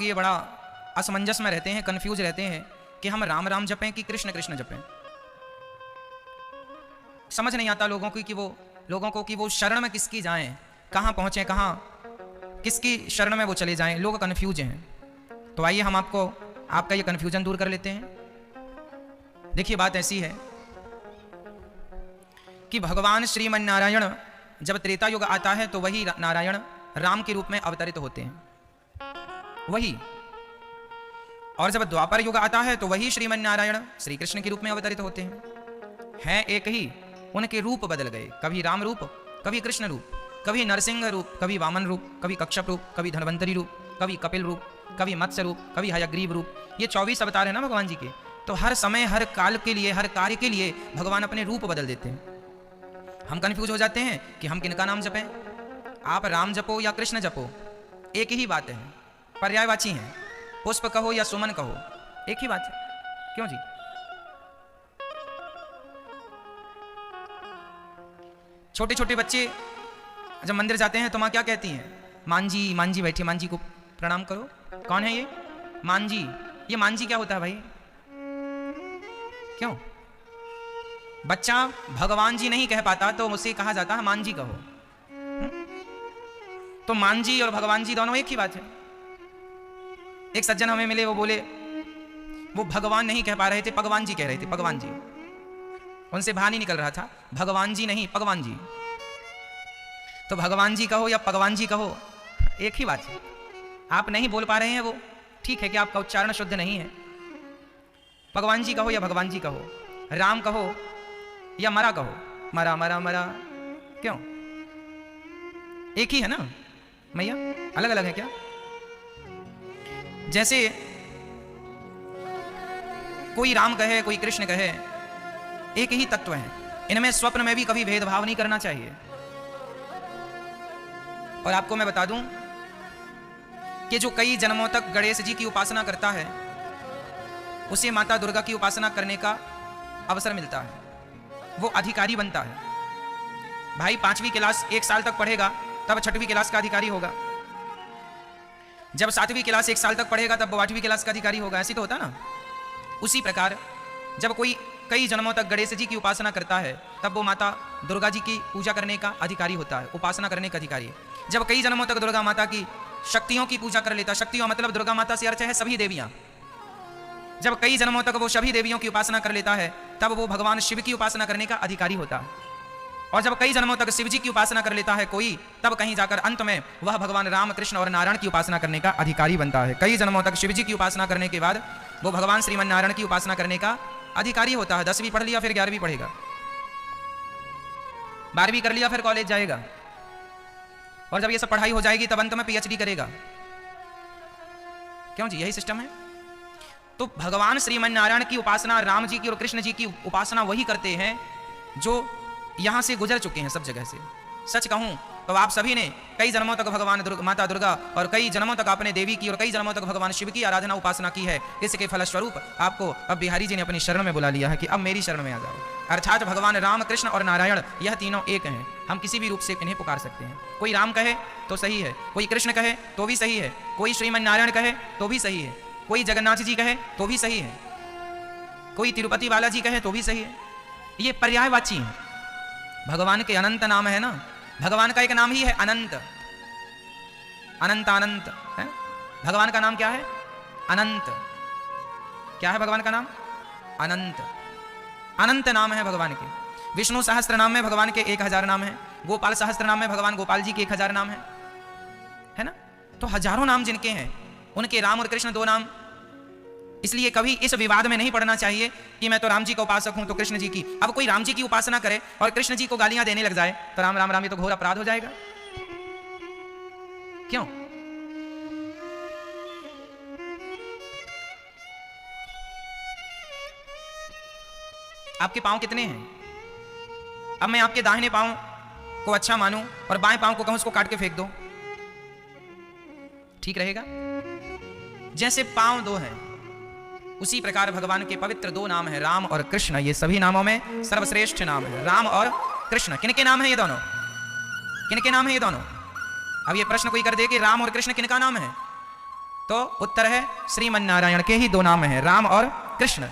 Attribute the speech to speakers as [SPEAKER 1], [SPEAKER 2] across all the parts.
[SPEAKER 1] लोग ये बड़ा असमंजस में रहते हैं, कंफ्यूज रहते हैं कि हम राम राम जपें कि कृष्ण कृष्ण जपें। समझ नहीं आता लोगों को कि वो शरण में किसकी जाएं, कहाँ पहुँचें, कहाँ किसकी शरण में वो चले जाएं। लोग कन्फ्यूज हैं। तो आइए हम आपका ये कन्फ्यूजन दूर कर लेते हैं। देखिए बात ऐसी है कि भगवान श्रीमन नारायण जब त्रेता युग आता है तो वही नारायण राम के रूप में अवतरित होते हैं, वही। और जब द्वापर युग आता है तो वही श्रीमन नारायण श्री कृष्ण के रूप में अवतरित होते हैं एक ही, उनके रूप बदल गए, कभी राम रूप, कभी कृष्ण रूप, कभी नरसिंह रूप, कभी वामन रूप, कभी कच्छप रूप, कभी धन्वंतरी रूप, कभी कपिल रूप, कभी मत्स्य रूप, कभी हयग्रीव रूप। ये 24 अवतार है ना भगवान जी के। तो हर समय, हर काल के लिए, हर कार्य के लिए भगवान अपने रूप बदल देते हैं। हम कंफ्यूज हो जाते हैं कि हम किनका नाम जपें। आप राम जपो या कृष्ण जपो, एक ही बात है, पर्यायवाची हैं। पुष्प कहो या सुमन कहो, एक ही बात है। क्यों जी? छोटे छोटे बच्चे जब मंदिर जाते हैं तो माँ क्या कहती हैं? मांझी, मांझी बैठी, मांझी को प्रणाम करो। कौन है ये? मांझी। ये मांझी क्या होता है भाई? क्यों? बच्चा भगवान जी नहीं कह पाता तो मुझसे कहा जाता है मांझी कहो। तो मांझी और भगवान जी दोनों एक ही बात है। एक सज्जन हमें मिले, वो बोले वो भगवान नहीं कह पा रहे थे, भगवान जी कह रहे थे, भगवान जी। उनसे बाहर नहीं निकल रहा था, भगवान जी नहीं भगवान जी। तो भगवान जी कहो या भगवान जी कहो, एक ही बात है। आप नहीं बोल पा रहे हैं, वो ठीक है कि आपका उच्चारण शुद्ध नहीं है। भगवान जी कहो या भगवान जी कहो, राम कहो या मरा कहो, मरा मरा मरा, क्यों? एक ही है ना मैया, अलग अलग है क्या? जैसे कोई राम कहे, कोई कृष्ण कहे, एक ही तत्व है। इनमें स्वप्न में भी कभी भेदभाव नहीं करना चाहिए। और आपको मैं बता दूं कि जो कई जन्मों तक गणेश जी की उपासना करता है उसे माता दुर्गा की उपासना करने का अवसर मिलता है, वो अधिकारी बनता है। भाई 5वीं क्लास 1 साल तक पढ़ेगा तब 6वीं क्लास का अधिकारी होगा। जब 7वीं क्लास 1 साल तक पढ़ेगा तब वो 8वीं क्लास का अधिकारी होगा। ऐसी तो होता ना। उसी प्रकार जब कोई कई जन्मों तक गणेश जी की उपासना करता है तब वो माता दुर्गा जी की पूजा करने का अधिकारी होता है, उपासना करने का अधिकारी। जब कई जन्मों तक दुर्गा माता की शक्तियों की पूजा कर लेता, शक्तियों मतलब दुर्गा माता से अर्थ है सभी देवियां। जब कई जन्मों तक वो सभी देवियों की उपासना कर लेता है तब वो भगवान शिव की उपासना करने का अधिकारी होता है। और जब कई जन्मों तक शिव जी की उपासना कर लेता है कोई, तब कहीं जाकर अंत में वह भगवान राम, कृष्ण और नारायण की उपासना करने का अधिकारी बनता है। कई जन्मों तक शिव जी की उपासना करने के बाद वो भगवान श्रीमन नारायण की उपासना करने का अधिकारी होता है। 10वीं पढ़ लिया फिर 11वीं पढ़ेगा, 12वीं कर लिया फिर कॉलेज जाएगा, और जब ये सब पढ़ाई हो जाएगी तब अंत में PhD करेगा। क्यों जी? यही सिस्टम है। तो भगवान श्रीमन नारायण की उपासना, राम जी की और कृष्ण जी की उपासना वही करते हैं जो यहां से गुजर चुके हैं सब जगह से। सच कहूं तो आप सभी ने कई जन्मों तक भगवान माता दुर्गा और कई जन्मों तक आपने देवी की और कई जन्मों तक भगवान शिव की आराधना उपासना की है। इसके फलस्वरूप आपको अब बिहारी जी ने अपनी शरण में बुला लिया है कि अब मेरी शरण में आ जाओ। अर्थात भगवान राम, कृष्ण और नारायण यह तीनों एक हैं। हम किसी भी रूप से इन्हें पुकार सकते हैं। कोई राम कहे तो सही है, कोई कृष्ण कहे तो भी सही है, कोई श्रीमन नारायण कहे तो भी सही है, कोई जगन्नाथ जी कहे तो भी सही है, कोई तिरुपति बालाजी कहे तो भी सही है। ये पर्यायवाची है। भगवान के अनंत नाम है ना। भगवान का एक नाम ही है अनंत, अनंत अनंत है। भगवान का नाम क्या है? अनंत। क्या है भगवान का नाम? अनंत। अनंत नाम है भगवान के। विष्णु सहस्त्र नाम में भगवान के 1000 नाम है। गोपाल सहस्त्र नाम में भगवान गोपाल जी के 1000 नाम है ना। तो हजारों नाम जिनके हैं उनके राम और कृष्ण 2 नाम। इसलिए कभी इस विवाद में नहीं पड़ना चाहिए कि मैं तो राम जी का उपासक हूं तो कृष्ण जी की। अब कोई राम जी की उपासना करे और कृष्ण जी को गालियां देने लग जाए तो राम राम राम, ये तो घोर अपराध हो जाएगा। क्यों? आपके पांव कितने हैं? अब मैं आपके दाहिने पांव को अच्छा मानूं और बाएं पांव को कहूं उसको काट के फेंक दो, ठीक रहेगा? जैसे पांव 2 हैं उसी प्रकार भगवान के पवित्र 2 नाम है, राम और कृष्ण। ये सभी नामों में सर्वश्रेष्ठ नाम है राम और कृष्ण। किनके नाम है ये दोनों? किनके नाम है ये दोनों? अब ये प्रश्न कोई कर दे कि राम और कृष्ण किनका नाम है, तो उत्तर है श्रीमन नारायण के ही 2 नाम हैं, राम और कृष्ण।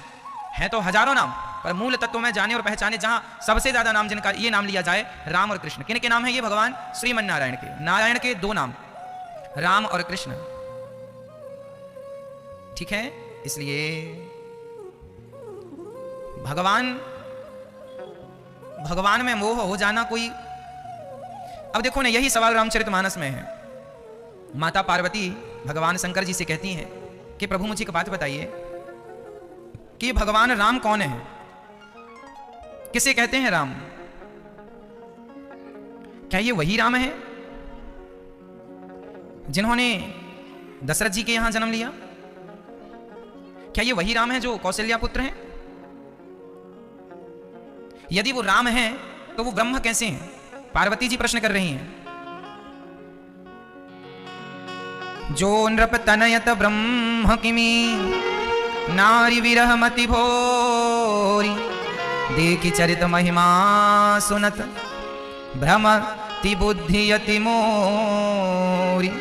[SPEAKER 1] हैं तो हजारों नाम, पर मूल तत्व में जाने और पहचाने जहां सबसे ज्यादा नाम जिनका ये नाम लिया जाए राम और कृष्ण। किन के नाम है ये? भगवान श्रीमन नारायण के। नारायण के 2 नाम, राम और कृष्ण। ठीक है, इसलिए भगवान में मोह हो जाना कोई। अब देखो ना, यही सवाल रामचरितमानस में है। माता पार्वती भगवान शंकर जी से कहती हैं कि प्रभु मुझे एक बात बताइए कि भगवान राम कौन है? किसे कहते हैं राम? क्या ये वही राम है जिन्होंने दशरथ जी के यहां जन्म लिया? क्या ये वही राम है जो कौशल्या पुत्र हैं? यदि वो राम हैं तो वो ब्रह्म कैसे हैं? पार्वती जी प्रश्न कर रही हैं। जो नृप तनयत ब्रह्म किमी नारी विरह मति भोरी देखी चरित महिमा सुनत भ्रमति बुद्धि यति मोरी।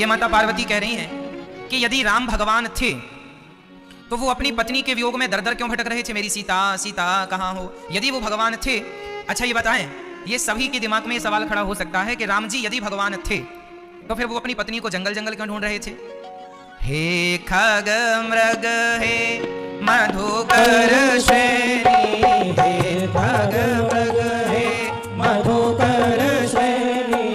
[SPEAKER 1] ये माता पार्वती कह रही हैं कि यदि राम भगवान थे तो वो अपनी पत्नी के वियोग में दर दर क्यों भटक रहे थे? मेरी सीता, सीता कहाँ हो? यदि वो भगवान थे, अच्छा ये बताएं, ये सभी के दिमाग में ये सवाल खड़ा हो सकता है कि राम जी यदि भगवान थे तो फिर वो अपनी पत्नी को जंगल जंगल क्यों ढूंढ रहे थे? हे खग मृग हे मधुकर श्रेणी, हे खग मृग हे मधुकर श्रेणी,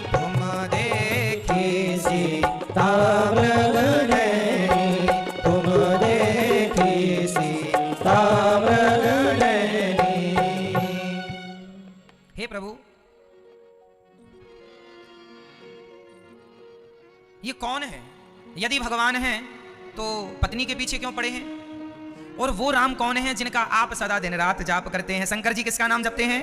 [SPEAKER 1] तुम देखी सीता मृग नैनी, तुम देखी सीता मृग नैनी। हे प्रभु, ये कौन है? यदि भगवान हैं तो पत्नी के पीछे क्यों पड़े हैं? और वो राम कौन है जिनका आप सदा दिन रात जाप करते हैं? शंकर जी किसका नाम जपते हैं?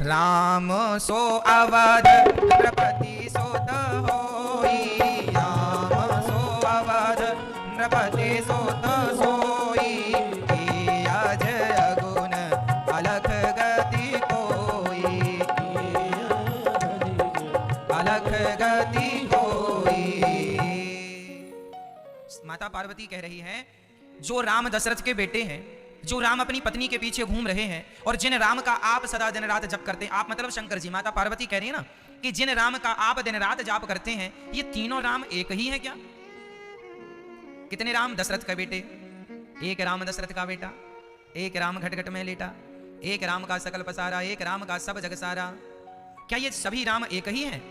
[SPEAKER 1] राम सो अवध नृपति सोत होई, राम सो अवध नृपति सोत सोई, अजय गुण अलख गति कोई, अलख गति। माता पार्वती कह रही है, जो राम दशरथ के बेटे हैं, जो राम अपनी पत्नी के पीछे घूम रहे हैं और जिन राम का आप सदा दिन रात जप करते हैं, आप मतलब शंकर जी, माता पार्वती कह रही है ना कि जिन राम का आप दिन रात जाप करते हैं, ये तीनों राम एक ही है क्या? कितने राम? दशरथ का बेटे, एक राम दशरथ का बेटा, एक राम घट घट में लेटा, एक राम का सकल पसारा, एक राम का सब जग सारा। क्या ये सभी राम एक ही हैं?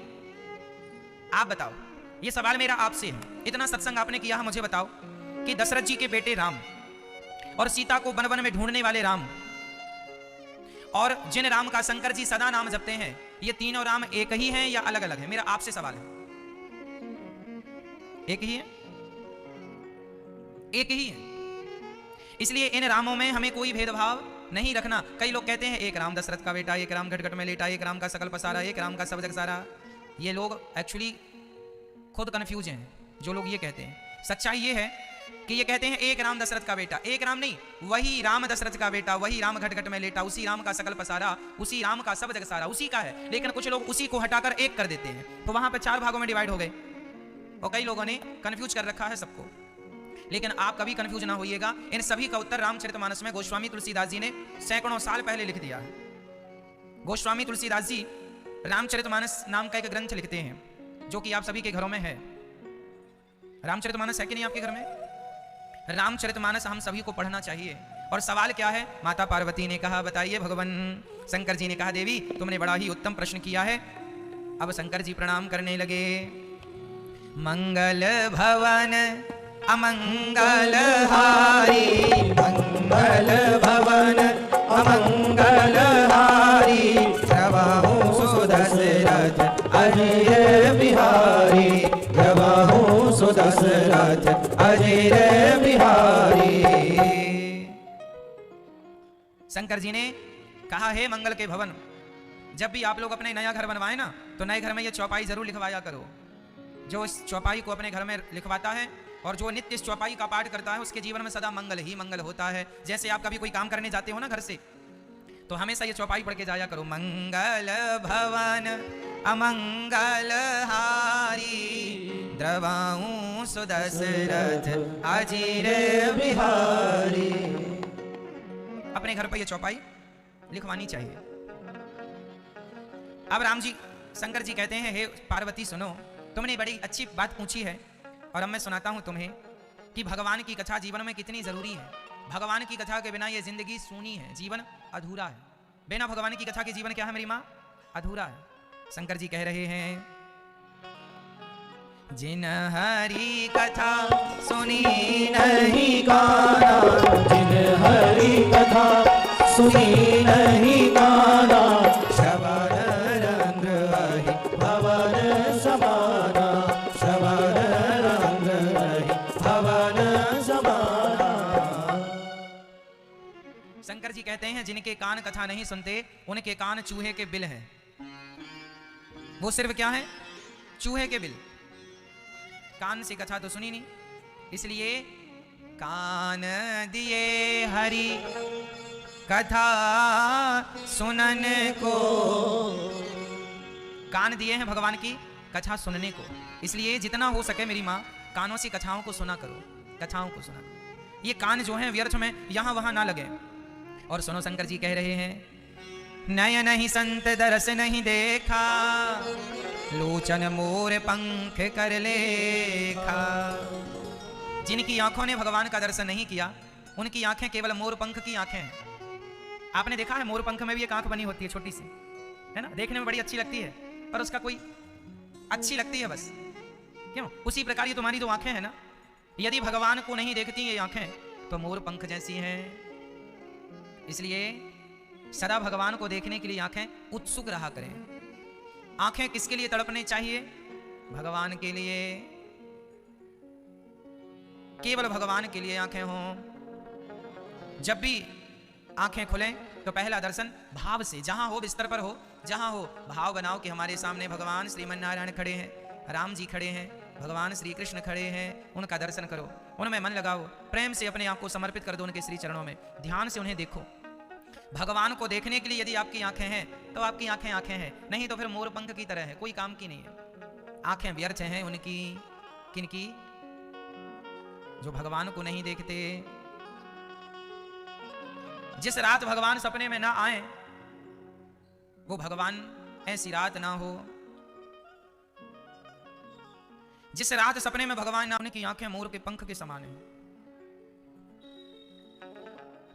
[SPEAKER 1] आप बताओ, ये सवाल मेरा आपसे है। इतना सत्संग आपने किया है, मुझे बताओ कि दशरथ जी के बेटे राम और सीता को वन वन में ढूंढने वाले राम और जिन राम का शंकर जी सदा नाम जपते हैं, ये तीनों राम एक ही हैं या अलग अलग हैं? मेरा आपसे सवाल है। एक ही है, एक ही है। इसलिए इन रामों में हमें कोई भेदभाव नहीं रखना। कई लोग कहते हैं एक राम दशरथ का बेटा, एक राम घट घट में लेटा, एक राम का सकल पसारा, एक राम का सब जग सारा। ये लोग एक्चुअली खुद कंफ्यूज हैं जो लोग ये कहते हैं। सच्चाई ये है कि ये कहते हैं एक राम दशरथ का बेटा, एक राम नहीं, वही राम दशरथ का बेटा, वही राम घट घट में लेटा, उसी राम का सकल पसारा, उसी राम का सब जग सारा, उसी का है। लेकिन कुछ लोग उसी को हटाकर एक कर देते हैं, तो वहां पर 4 भागों में डिवाइड हो गए और कई लोगों ने कंफ्यूज कर रखा है सबको। लेकिन आप कभी कंफ्यूज ना होइएगा, इन सभी का उत्तर रामचरितमानस में गोस्वामी तुलसीदास जी ने सैकड़ों साल पहले लिख दिया है। गोस्वामी तुलसीदास जी रामचरितमानस नाम का एक ग्रंथ लिखते हैं जो कि आप सभी के घरों में है। रामचरितमानस है कि नहीं आपके घर में? रामचरितमानस हम सभी को पढ़ना चाहिए। और सवाल क्या है? माता पार्वती ने कहा बताइए भगवान। शंकर जी ने कहा देवी तुमने बड़ा ही उत्तम प्रश्न किया है। अब शंकर जी प्रणाम करने लगे। मंगल भवन अमंगल हारी, मंगल भवन अमंगल हारी, प्रभु सुदशरथ अजय बिहारी, प्रभु सुदशरथ अजय बिहारी। शंकर जी ने कहा हे मंगल के भवन, जब भी आप लोग अपने नया घर बनवाए ना, तो नए घर में ये चौपाई जरूर लिखवाया करो। जो इस चौपाई को अपने घर में लिखवाता है और जो नित्य इस चौपाई का पाठ करता है, उसके जीवन में सदा मंगल ही मंगल होता है। जैसे आप कभी कोई काम करने जाते हो ना घर से, तो हमेशा ये चौपाई पढ़ के जाया करो। मंगल भवन अमंगल हारी, द्रवाऊं सुदशरथ अजीर बिहारी। अपने घर पर यह चौपाई लिखवानी चाहिए। अब राम जी, शंकर जी कहते हैं, हे पार्वती सुनो, तुमने बड़ी अच्छी बात पूछी है और अब मैं सुनाता हूं तुम्हें कि भगवान की कथा जीवन में कितनी जरूरी है। भगवान की कथा के बिना यह जिंदगी सूनी है, जीवन अधूरा है। बिना भगवान की कथा के जीवन क्या है मेरी माँ? अधूरा है। शंकर जी कह रहे हैं, जिन हरि कथा सुनी नहीं गाना,
[SPEAKER 2] जिन हरि कथा सुनी नहीं गाना, श्रवण रंग रही भवन समाना, श्रवण रंग रही भवन समाना।
[SPEAKER 1] शंकर जी कहते हैं, जिनके कान कथा नहीं सुनते उनके कान चूहे के बिल हैं। वो सिर्फ क्या है? चूहे के बिल। कान से कथा तो सुनी नहीं, इसलिए कान दिए हरि कथा सुनन को। कान दिए हैं भगवान की कथा सुनने को, इसलिए जितना हो सके मेरी माँ कानों से कथाओं को सुना करो, कथाओं को सुना करो। ये कान जो है व्यर्थ में यहां वहां ना लगे। और सुनो, शंकर जी कह रहे हैं, नयन ही संत दरस नहीं देखा, लोचन मोर पंख कर लेखा। जिनकी आंखों ने भगवान का दर्शन नहीं किया, उनकी आंखें केवल मोर पंख की आंखें हैं। आपने देखा है मोर पंख में भी एक आंख बनी होती है, छोटी सी, है ना, देखने में बड़ी अच्छी लगती है, पर उसका कोई अच्छी लगती है बस, क्यों? उसी प्रकार ये तुम्हारी जो आंखें हैं ना, यदि भगवान को नहीं देखती ये आंखें तो मोर पंख जैसी हैं। इसलिए सदा भगवान को देखने के लिए आंखें उत्सुक रहा करें। आंखें किसके लिए तड़पने चाहिए? भगवान के लिए, केवल भगवान के लिए आंखें हों। जब भी आंखें खुलें तो पहला दर्शन भाव से, जहां हो, बिस्तर पर हो, जहां हो, भाव बनाओ कि हमारे सामने भगवान श्रीमन नारायण खड़े हैं, राम जी खड़े हैं, भगवान श्री कृष्ण खड़े हैं, उनका दर्शन करो, उनमें मन लगाओ, प्रेम से अपने आप को समर्पित कर दो उनके श्री चरणों में, ध्यान से उन्हें देखो। भगवान को देखने के लिए यदि आपकी आंखें हैं तो आपकी आंखें आंखें हैं, नहीं तो फिर मोर पंख की तरह है, कोई काम की नहीं है। आंखें व्यर्थ हैं उनकी, किनकी? जो भगवान को नहीं देखते। जिस रात भगवान सपने में ना आए वो भगवान ऐसी रात ना हो। जिस रात सपने में भगवान ना, उनकी आंखें मोर के पंख के समान हैं।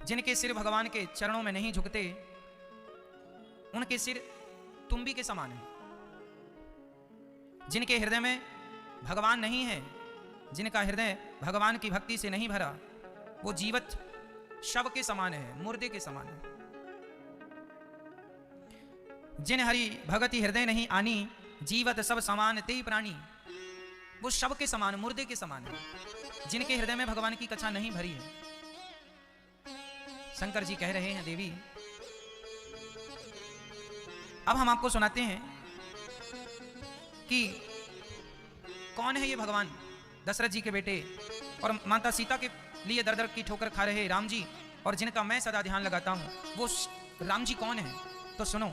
[SPEAKER 1] जिनके सिर भगवान के चरणों में नहीं झुकते उनके सिर तुम्बी के समान हैं। जिनके हृदय में भगवान नहीं है, जिनका हृदय भगवान की भक्ति से नहीं भरा, वो जीवित शव के समान है, मुर्दे के समान है। जिन हरि भगति हृदय नहीं आनी, जीवत सब समान ते प्राणी, वो शव के समान, मुर्दे के समान है, जिनके हृदय में भगवान की कथा नहीं भरी है। शंकर जी कह रहे हैं, देवी अब हम आपको सुनाते हैं कि कौन है ये भगवान, दशरथ जी के बेटे और माता सीता के लिए दर दर की ठोकर खा रहे राम जी, और जिनका मैं सदा ध्यान लगाता हूं, वो राम जी कौन है? तो सुनो,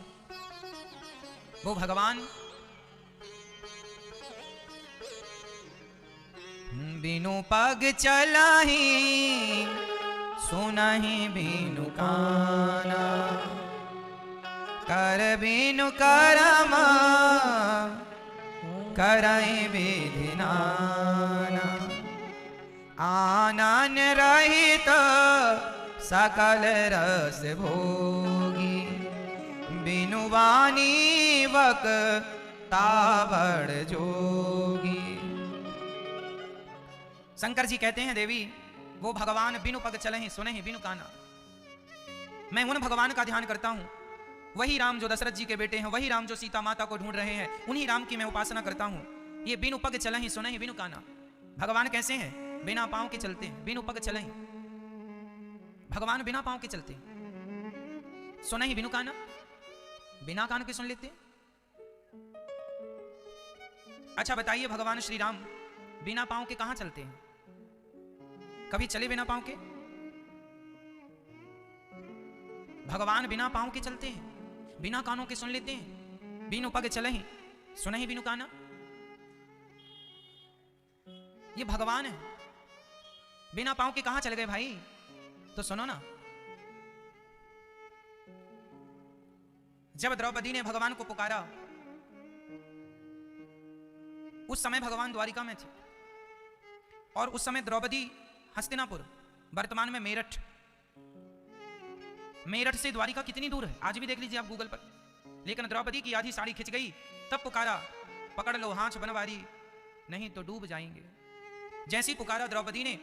[SPEAKER 1] वो भगवान बिनु पग चलाही, सुनहि बिनु काना, कर बिनु करमा, करई विधि नाना। आनन रहित सकल रस भोगी, बिनु वाणी वक तावड़ जोगी। शंकर जी कहते हैं, देवी वो भगवान बिनु पग चले ही, सुने ही बिनु काना। मैं उन भगवान का ध्यान करता हूं, वही राम जो दशरथ जी के बेटे हैं, वही राम जो सीता माता को ढूंढ रहे हैं, उन्हीं राम की मैं उपासना करता हूं। ये बिनु पग चले ही, सुने ही बिनु काना। भगवान कैसे हैं? बिना पांव के चलते हैं, बिनु पग चले ही। भगवान बिना पांव के चलते, सुने ही बिनु काना, बिना कान के सुन लेते। अच्छा बताइए, भगवान श्री राम बिना पांव के कहां चलते हैं? कभी चले बिना पांव के? भगवान बिना पांव के चलते हैं, बिना कानों के सुन लेते हैं, बिनु पग चले ही। सुना ही बिनु काना, ये भगवान है। बिना पांव के कहां चले गए भाई? तो सुनो ना, जब द्रौपदी ने भगवान को पुकारा, उस समय भगवान द्वारिका में थे, और उस समय द्रौपदी हस्तिनापुर, वर्तमान में मेरठ, मेरठ से द्वारिका कितनी दूर है आज भी देख लीजिए आप गूगल पर। लेकिन द्रौपदी की आधी साड़ी खिंच गई, तब पुकारा, पकड़ लो हाथ बनवारी, नहीं तो डूब जाएंगे। जैसी पुकारा द्रौपदी ने,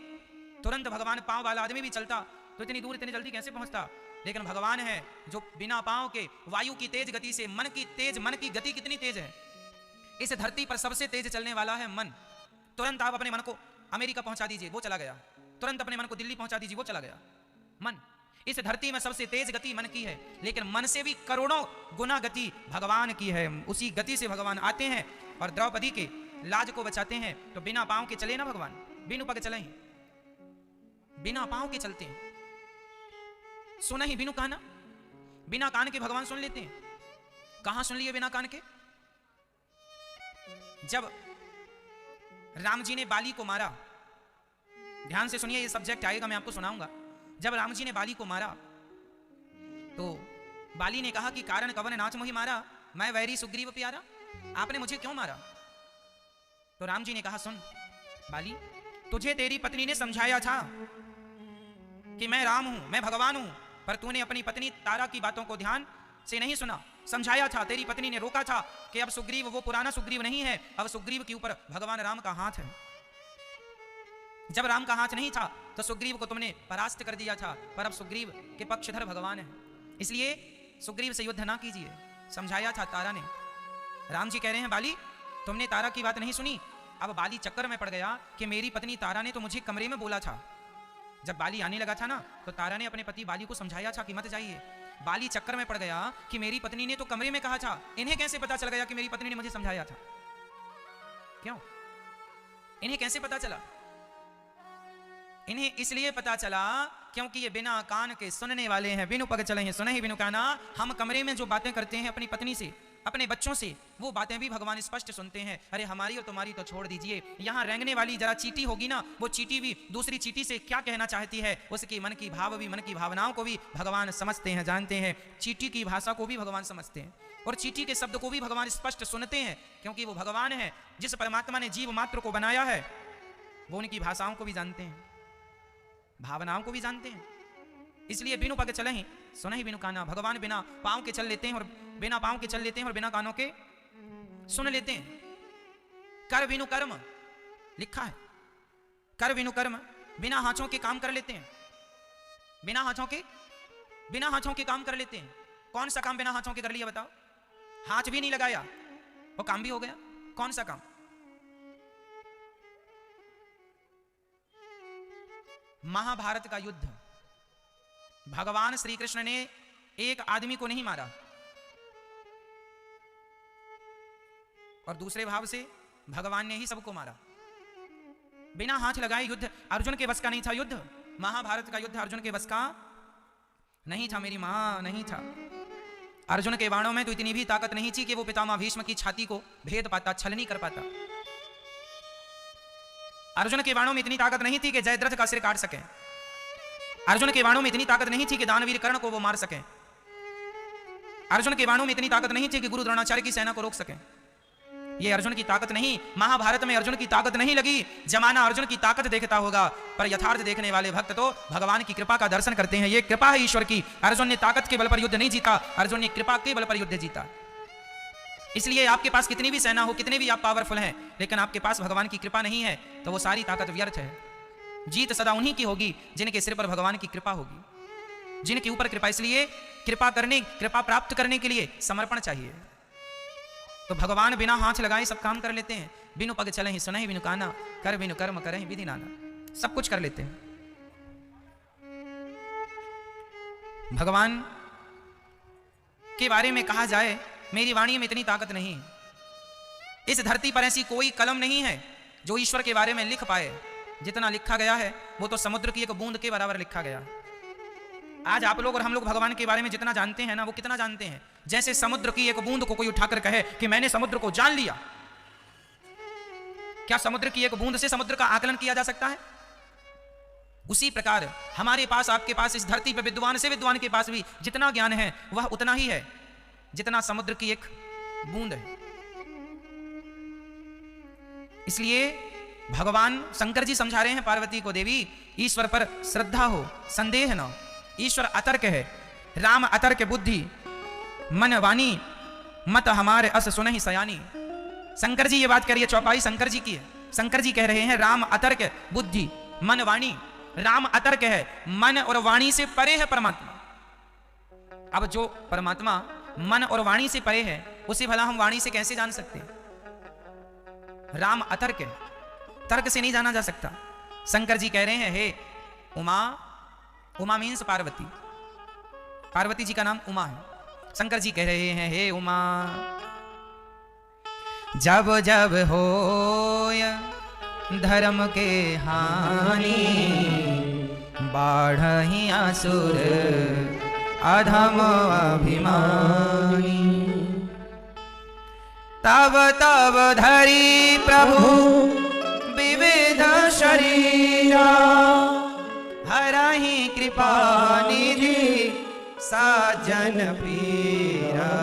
[SPEAKER 1] तुरंत भगवान, पांव वाला आदमी भी चलता तो इतनी दूर इतनी जल्दी कैसे पहुंचता? लेकिन भगवान है जो बिना पांव के वायु की तेज गति से, मन की गति कितनी तेज है, इस धरती पर सबसे तेज चलने वाला है मन। तुरंत आप अपने मन को अमेरिका पहुंचा दीजिए, वो चला गया। तुरंत अपने मन को दिल्ली पहुंचा दीजिए, वो चला गया। मन, इस धरती में सबसे तेज गति मन की है, लेकिन मन से भी करोड़ों गुना गति भगवान की है। उसी गति से भगवान आते हैं और द्रौपदी के लाज को बचाते हैं। तो बिना पांव के चले ना भगवान, बिनु पग चले, बिना पांव के चलते हैं। सुना ही बिनु काना, बिना कान के भगवान सुन लेते हैं। कहां सुन लिए बिना कान के? जब राम जी ने बाली को मारा, ध्यान से सुनिए, ये सब्जेक्ट आएगा, मैं आपको सुनाऊंगा। जब राम जी ने बाली को मारा तो बाली ने कहा कि कारण कवन नाच मोहि मारा, मैं वैरी सुग्रीव प्यारा, आपने मुझे क्यों मारा? तो राम जी ने कहा, सुन बाली, तुझे तेरी पत्नी ने समझाया था कि मैं राम हूं, मैं भगवान हूं, पर तूने अपनी पत्नी तारा की बातों को ध्यान से नहीं सुना। समझाया था, तेरी पत्नी ने रोका था कि अब सुग्रीव वो पुराना सुग्रीव नहीं है, अब सुग्रीव के ऊपर भगवान राम का हाथ है। जब राम का हाथ नहीं था तो सुग्रीव को तुमने परास्त कर दिया था, पर अब सुग्रीव के पक्षधर भगवान है, इसलिए सुग्रीव से युद्ध ना कीजिए। समझाया था तारा ने। राम जी कह रहे हैं, बाली तुमने तारा की बात नहीं सुनी। अब बाली चक्कर में पड़ गया कि मेरी पत्नी तारा ने तो मुझे कमरे में बोला था। जब बाली आने लगा था ना, तो तारा ने अपने पति बाली को समझाया था कि मत जाइए। बाली चक्कर में पड़ गया कि मेरी पत्नी ने तो कमरे में कहा था, इन्हें कैसे पता चल गया कि मेरी पत्नी ने मुझे समझाया था? क्यों? इन्हें कैसे पता चला? इन्हें इसलिए पता चला क्योंकि ये बिना कान के सुनने वाले हैं। बिनु पग चले हैं, सुने ही बिनु काना। हम कमरे में जो बातें करते हैं अपनी पत्नी से, अपने बच्चों से, वो बातें भी भगवान स्पष्ट सुनते हैं। अरे हमारी और तुम्हारी तो छोड़ दीजिए, यहाँ रेंगने वाली जरा चींटी होगी ना, वो चींटी भी दूसरी चींटी से क्या कहना चाहती है, उसकी मन की भाव भी, मन की भावनाओं को भी भगवान समझते हैं, जानते हैं। चींटी की भाषा को भी भगवान समझते हैं और चींटी के शब्द को भी भगवान स्पष्ट सुनते हैं, क्योंकि वो भगवान है। जिस परमात्मा ने जीव मात्र को बनाया है, वो उनकी भाषाओं को भी जानते हैं, भावनाओं को भी जानते हैं। इसलिए बिनु पग चले ही, सुना ही बिनु काना। भगवान बिना पांव के चल लेते हैं और बिना पांव के चल लेते हैं और बिना कानों के सुन लेते हैं। कर बिनु कर्म लिखा है, कर बिनु कर्म, बिना हाथों के काम कर लेते हैं। बिना हाथों के काम कर लेते हैं। कौन सा काम बिना हाथों के कर लिया बताओ? हाथ भी नहीं लगाया, वो काम भी हो गया। कौन सा काम? महाभारत का युद्ध। भगवान श्री कृष्ण ने एक आदमी को नहीं मारा और दूसरे भाव से भगवान ने ही सबको मारा। बिना हाथ लगाए युद्ध अर्जुन के बस का नहीं था। युद्ध, महाभारत का युद्ध अर्जुन के बस का नहीं था, मेरी मां, नहीं था। अर्जुन के बाणों में तो इतनी भी ताकत नहीं थी कि वो पितामह भीष्म की छाती को भेद पाता, छलनी कर पाता। अर्जुन के बाणों में इतनी ताकत नहीं थी कि जयद्रथ का सिर काट सके। अर्जुन के बाणों में इतनी ताकत नहीं थी कि दानवीर कर्ण को वो मार सके। अर्जुन के बाणों में इतनी ताकत नहीं थी कि गुरु द्रोणाचार्य की सेना को रोक सके। ये अर्जुन की ताकत नहीं। महाभारत में अर्जुन की ताकत नहीं लगी। जमाना अर्जुन की ताकत देखता होगा, पर यथार्थ देखने वाले भक्त तो भगवान की कृपा का दर्शन करते हैं। ये कृपा है ईश्वर की। अर्जुन ने ताकत के बल पर युद्ध नहीं जीता, अर्जुन ने कृपा के बल पर युद्ध जीता। इसलिए आपके पास कितनी भी सेना हो, कितने भी आप पावरफुल हैं, लेकिन आपके पास भगवान की कृपा नहीं है तो वो सारी ताकत व्यर्थ है। जीत सदा उन्हीं की होगी जिनके सिर पर भगवान की कृपा होगी, जिनके ऊपर कृपा। इसलिए कृपा प्राप्त करने के लिए समर्पण चाहिए। तो भगवान बिना हाथ लगाए सब काम कर लेते हैं। बिनु पग चले ही, सुने ही बिनु काना, कर बिनु कर्म करे ही विधि नाना। सब कुछ कर लेते हैं। भगवान के बारे में कहा जाए, मेरी वाणी में इतनी ताकत नहीं। इस धरती पर ऐसी कोई कलम नहीं है जो ईश्वर के बारे में लिख पाए। जितना लिखा गया है वो तो समुद्र की एक बूंद के बराबर लिखा गया। आज आप लोग और हम लोग भगवान के बारे में जितना जानते हैं ना, वो कितना जानते हैं? जैसे समुद्र की एक बूंद को कोई उठाकर कहे कि मैंने समुद्र को जान लिया। क्या समुद्र की एक बूंद से समुद्र का आकलन किया जा सकता है? उसी प्रकार हमारे पास, आपके पास, इस धरती पर विद्वान से विद्वान के पास भी जितना ज्ञान है वह उतना ही है जितना समुद्र की एक बूंद है। इसलिए भगवान शंकर जी समझा रहे हैं पार्वती को, देवी ईश्वर पर श्रद्धा हो, संदेह न हो। ईश्वर अतर्क है, राम अतर्क बुद्धि, मन वाणी मत हमारे अस सुनहि सयानी। शंकर जी ये बात कह रही है, चौपाई शंकर जी की है। शंकर जी कह रहे हैं राम अतर्क बुद्धि मन वाणी। राम अतर्क है, मन और वाणी से परे है परमात्मा। अब जो परमात्मा मन और वाणी से परे है, उसे भला हम वाणी से कैसे जान सकते हैं? राम अतर्क है, तर्क से नहीं जाना जा सकता। शंकर जी कह रहे हैं हे उमा, उमा मीन्स पार्वती, पार्वती जी का नाम उमा है। शंकर जी कह रहे हैं हे उमा, जब जब होय धर्म के हानि, बाढ़हि असुर अधम अभिमानी। तब तब धरी प्रभु विविध शरीरा, हरहि कृपा निधि साजन पीरा।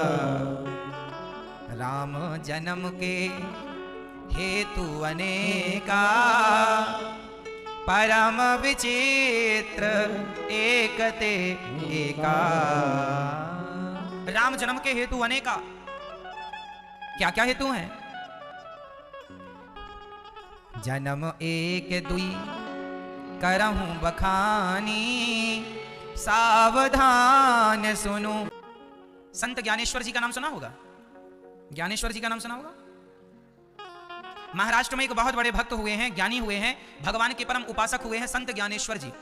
[SPEAKER 1] राम जन्म के हेतु अनेका, परम विचित्र एकते एका। राम जन्म के हेतु अनेका, क्या क्या हेतु हैं? जन्म एक दुई करहूं बखानी, सावधान सुनो। संत ज्ञानेश्वर जी का नाम सुना होगा? ज्ञानेश्वर जी का नाम सुना होगा? महाराष्ट्र में एक बहुत बड़े भक्त हुए हैं, ज्ञानी हुए हैं, भगवान के परम उपासक हुए हैं संत ज्ञानेश्वर जी।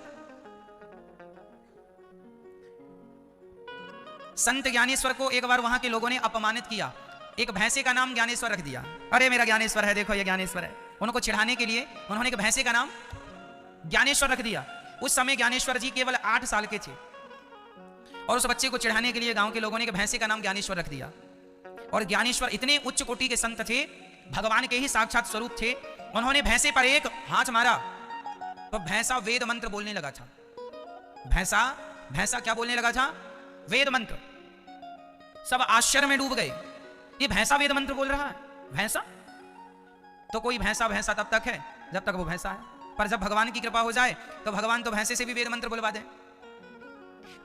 [SPEAKER 1] संत ज्ञानेश्वर को एक बार वहां के लोगों ने अपमानित किया। एक भैंसे का नाम ज्ञानेश्वर रख दिया। अरे मेरा ज्ञानेश्वर है, देखो ये ज्ञानेश्वर है। उनको चिढ़ाने के लिए उन्होंने एक भैंसे का नाम ज्ञानेश्वर रख दिया। उस समय ज्ञानेश्वर जी केवल 8 साल के थे और उस बच्चे को चिढ़ाने के लिए गांव के लोगों ने एक भैंसे का नाम ज्ञानेश्वर रख दिया। और ज्ञानेश्वर इतने उच्च कोटि के संत थे, भगवान के ही साक्षात स्वरूप थे। उन्होंने भैंसे पर एक हाथ मारा तो भैंसा वेद मंत्र बोलने लगा था। भैंसा क्या बोलने लगा था? वेद मंत्र। सब आश्चर्य में डूब गए, ये भैंसा वेद मंत्र बोल रहा है। भैंसा तो कोई भैंसा भैंसा तब तक है जब तक वो भैंसा है, पर जब भगवान की कृपा हो जाए तो भगवान तो भैंसे से भी वेद मंत्र बुलवा दे।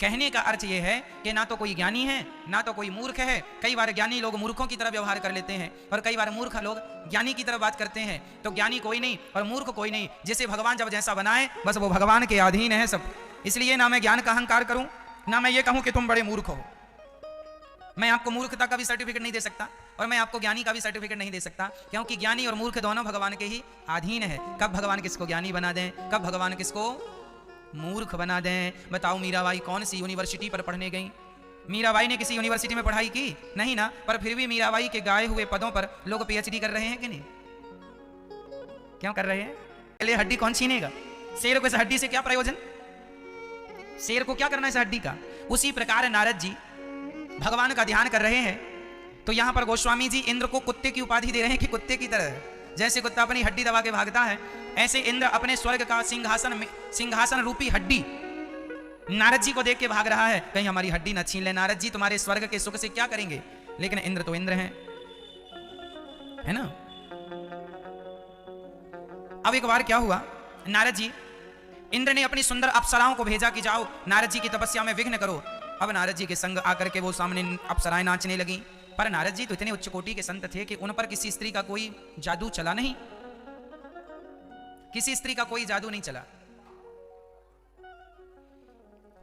[SPEAKER 1] कहने का अर्थ यह है कि ना तो कोई ज्ञानी है ना तो कोई मूर्ख है। कई बार ज्ञानी लोग मूर्खों की तरह व्यवहार कर लेते हैं और कई बार मूर्ख लोग ज्ञानी की तरह बात करते हैं। तो ज्ञानी कोई नहीं और मूर्ख कोई नहीं, जिसे भगवान जब जैसा बनाए बस वो भगवान के अधीन है सब। इसलिए ना मैं ज्ञान का अहंकार करूं, ना मैं ये कहूं कि तुम बड़े मूर्ख हो। मैं आपको मूर्खता का भी सर्टिफिकेट नहीं दे सकता और मैं आपको ज्ञानी का भी सर्टिफिकेट नहीं दे सकता, क्योंकि ज्ञानी और मूर्ख दोनों भगवान के ही अधीन है। कब भगवान किसको ज्ञानी बना दें, कब भगवान किसको मूर्ख बना दें। बताओ मीराबाई कौन सी यूनिवर्सिटी पर पढ़ने गई? मीराबाई ने किसी यूनिवर्सिटी में पढ़ाई की? नहीं ना, पर फिर भी मीराबाई के गाए हुए पदों पर लोग पीएचडी कर रहे हैं कि नहीं? क्यों कर रहे हैं? पहले हड्डी कौन छीनेगा? शेर को इस हड्डी से क्या प्रयोजन? शेर को क्या करना है इस हड्डी का? उसी प्रकार नारद जी भगवान का ध्यान कर रहे हैं तो यहां पर गोस्वामी जी इंद्र को कुत्ते की उपाधि दे रहे हैं कि कुत्ते की तरह, जैसे कुत्ता अपनी हड्डी दबा के भागता है, ऐसे इंद्र अपने स्वर्ग का सिंहासन रूपी हड्डी नारद जी को देख के भाग रहा है, कहीं हमारी हड्डी न छीन ले। नारद जी तुम्हारे स्वर्ग के सुख से क्या करेंगे? लेकिन इंद्र तो इंद्र हैं, है ना। अब एक बार क्या हुआ, नारद जी, इंद्र ने अपनी सुंदर अप्सराओं को भेजा कि जाओ नारद जी की तपस्या में विघ्न करो। अब नारद जी के संग आकर के वो सामने अप्सराएं नाचने लगी, पर नारद जी तो इतने उच्च कोटि के संत थे कि उन पर किसी स्त्री का कोई जादू चला नहीं, किसी स्त्री का कोई जादू नहीं चला।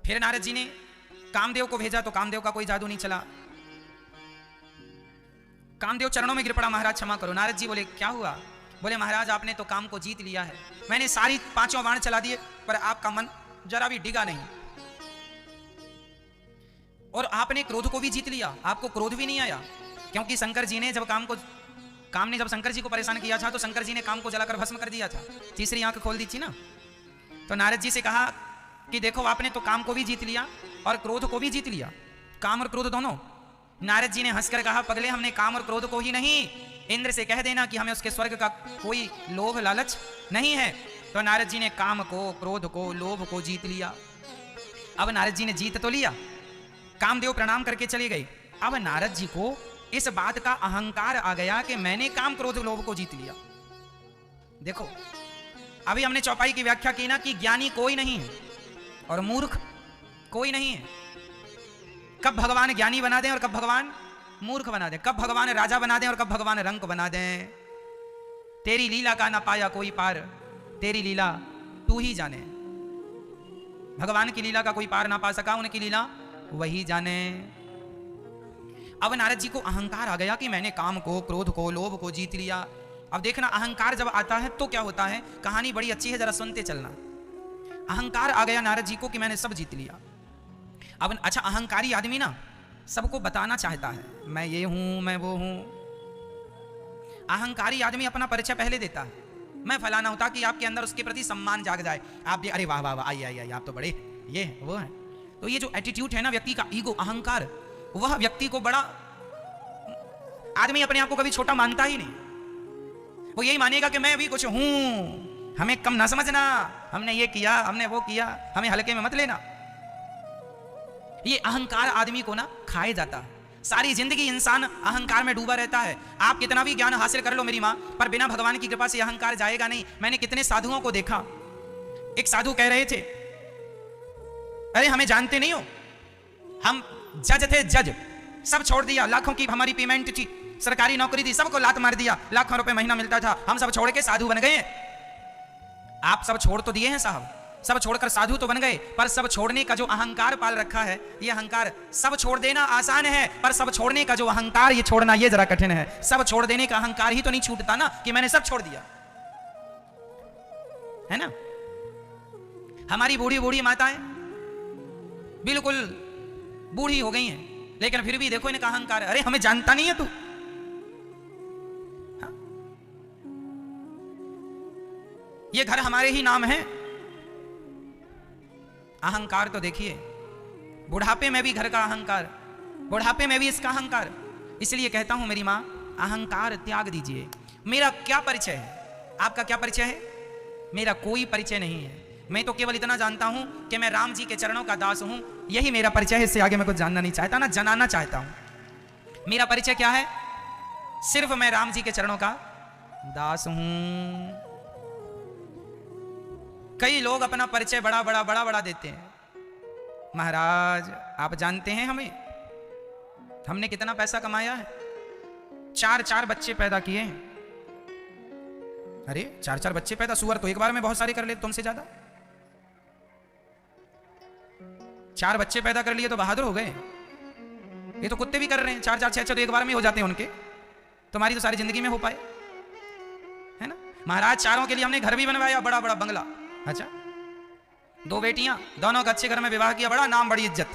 [SPEAKER 1] फिर नारद जी ने कामदेव को भेजा तो कामदेव का कोई जादू नहीं चला। कामदेव चरणों में गिर पड़ा, महाराज क्षमा करो। नारद जी बोले क्या हुआ? बोले महाराज आपने तो काम को जीत लिया है, मैंने सारी 5 बाण चला दिए पर आपका मन जरा भी डिगा नहीं, और आपने क्रोध को भी जीत लिया, आपको क्रोध भी नहीं आया। क्योंकि शंकर जी ने जब काम ने जब शंकर जी को परेशान किया था तो शंकर जी ने काम को जलाकर भस्म कर दिया था, तीसरी आंख खोल दी थी ना। तो नारद जी से कहा कि देखो आपने तो काम को भी जीत लिया और क्रोध को भी जीत लिया, काम और क्रोध दोनों। नारद जी ने हंसकर कहा, पगले हमने काम और क्रोध को ही नहीं, इंद्र से कह देना कि हमें उसके स्वर्ग का कोई लोभ लालच नहीं है। तो नारद जी ने काम को, क्रोध को, लोभ को जीत लिया। अब नारद जी ने जीत तो लिया, कामदेव प्रणाम करके चले गए। अब नारद जी को इस बात का अहंकार आ गया कि मैंने काम, क्रोध, लोभ को जीत लिया। देखो अभी हमने चौपाई की व्याख्या की ना कि ज्ञानी कोई नहीं है और मूर्ख कोई नहीं है। कब भगवान ज्ञानी बना दें और कब भगवान मूर्ख बना दें, कब भगवान राजा बना दें और कब भगवान रंक बना दें। तेरी लीला का ना पाया कोई पार, तेरी लीला तू ही जाने। भगवान की लीला का कोई पार ना पा सका, उनकी लीला वही जाने। अब नारद जी को अहंकार आ गया कि मैंने काम को, क्रोध को, लोभ को जीत लिया। अब देखना अहंकार जब आता है तो क्या होता है, कहानी बड़ी अच्छी है, जरा सुनते चलना। अहंकार आ गया नारद जी को कि मैंने सब जीत लिया। अब अच्छा, अहंकारी आदमी ना सबको बताना चाहता है, मैं ये हूं, मैं वो हूं। अहंकारी आदमी अपना परिचय पहले देता है, मैं फलाना हूं, ताकि आपके अंदर उसके प्रति सम्मान जाग जाए। आप भी अरे वाह वाह वाह, आइए आइए, आप तो बड़े, ये है वो है। तो ये जो एटीट्यूड है ना व्यक्ति का, ईगो, अहंकार, वह व्यक्ति को बड़ा, आदमी अपने आप को कभी छोटा मानता ही नहीं। वो यही मानेगा कि मैं भी कुछ हूं, हमें कम ना समझना, हमने ये किया, हमने वो किया, हमें हल्के में मत लेना। ये अहंकार आदमी को ना खाए जाता है। सारी जिंदगी इंसान अहंकार में डूबा रहता है। आप कितना भी ज्ञान हासिल कर लो मेरी माँ, पर बिना भगवान की कृपा से अहंकार जाएगा नहीं। मैंने कितने साधुओं को देखा, एक साधु कह रहे थे, अरे हमें जानते नहीं हो, हम जज थे, जज, सब छोड़ दिया, लाखों की हमारी पेमेंट थी, सरकारी नौकरी थी, सबको लात मार दिया, लाखों रुपए महीना मिलता था, हम सब छोड़ के साधु बन गए। आप सब छोड़ तो दिए हैं साहब, सब छोड़कर साधु तो बन गए, पर सब छोड़ने का जो अहंकार पाल रखा है, ये अहंकार, सब छोड़ देना आसान है, पर सब छोड़ने का जो अहंकार, ये छोड़ना ये जरा कठिन है। सब छोड़ देने का अहंकार ही तो नहीं छूटता ना कि मैंने सब छोड़ दिया, है ना। हमारी बूढ़ी बूढ़ी माताएं बिल्कुल बूढ़ी हो गई हैं, लेकिन फिर भी देखो इनका अहंकार, अरे हमें जानता नहीं है तू। हाँ? ये घर हमारे ही नाम है। अहंकार तो देखिए, बुढ़ापे में भी घर का अहंकार, बुढ़ापे में भी इसका अहंकार। इसलिए कहता हूं मेरी मां, अहंकार त्याग दीजिए। मेरा क्या परिचय है, आपका क्या परिचय है? मेरा कोई परिचय नहीं है। मैं तो केवल इतना जानता हूं कि मैं राम जी के चरणों का दास हूं, यही मेरा परिचय है। इससे आगे मैं कुछ जानना नहीं चाहता, ना जनाना चाहता हूं। मेरा परिचय क्या है? सिर्फ मैं राम जी के चरणों का दास हूं। कई लोग अपना परिचय बड़ा बड़ा बड़ा बड़ा देते हैं। महाराज आप जानते हैं हमने कितना पैसा कमाया है, 4 बच्चे पैदा किए हैं। अरे 4 बच्चे पैदा, सुअर तो एक बार में बहुत सारे कर ले, तुमसे ज्यादा। 4 बच्चे पैदा कर लिए तो बहादुर हो गए। ये तो कुत्ते भी कर रहे हैं, 4 6 तो एक बार में हो जाते हैं उनके। तुम्हारी तो सारी जिंदगी में हो पाए, है ना। महाराज चारों के लिए हमने घर भी बनवाया, बड़ा बड़ा बंगला। अच्छा, 2 बेटियां, दोनों का अच्छे घर में विवाह किया, बड़ा नाम, बड़ी इज्जत,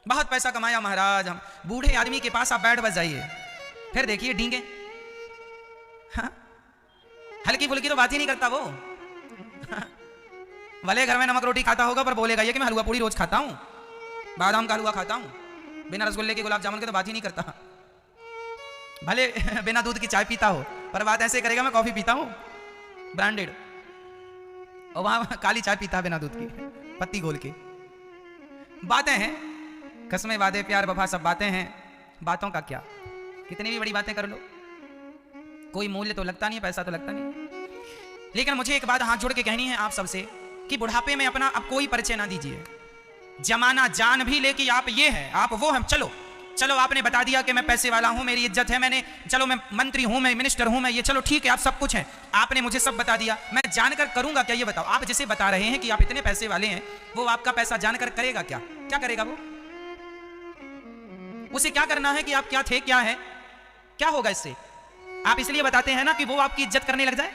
[SPEAKER 1] बहुत पैसा कमाया महाराज। हम बूढ़े आदमी के पास आप बैठ बस जाइए, फिर देखिए डींगे। हाँ? हल्की फुल्की तो बात ही नहीं करता वो। भले घर में नमक रोटी खाता होगा, पर बोलेगा ये कि मैं हलवा पूड़ी रोज खाता हूं, बादाम का हलवा खाता हूं, बिना रसगुल्ले के, गुलाब जामुन के तो बात ही नहीं करता। भले बिना दूध की चाय पीता हो, पर बात ऐसे करेगा मैं कॉफी पीता हूं ब्रांडेड, और वहां काली चाय पीता है बिना दूध की, पत्ती घोल के। बातें हैं, कसमें, वादे, प्यार, वफा, सब बातें हैं। बातों का क्या, कितनी भी बड़ी बातें कर लो, कोई मूल्य तो लगता नहीं, पैसा तो लगता नहीं। लेकिन मुझे एक बात हाथ जोड़ के कहनी है आप सबसे कि बुढ़ापे में अपना अब कोई परिचय ना दीजिए। जमाना जान भी ले कि आप ये हैं, आप वो हैं। चलो चलो, आपने बता दिया कि मैं पैसे वाला हूं, मेरी इज्जत है, मैंने, चलो मैं मंत्री हूं, मैं मिनिस्टर हूं, मैं ये, चलो ठीक है, आप सब कुछ हैं, आपने मुझे सब बता दिया। मैं जानकर करूंगा क्या, ये बताओ। आप जिसे बता रहे हैं कि आप इतने पैसे वाले हैं, वो आपका पैसा जानकर करेगा क्या? क्या करेगा वो? उसे क्या करना है कि आप क्या थे, क्या है, क्या होगा इससे? आप इसलिए बताते हैं ना कि वो आपकी इज्जत करने लग जाए।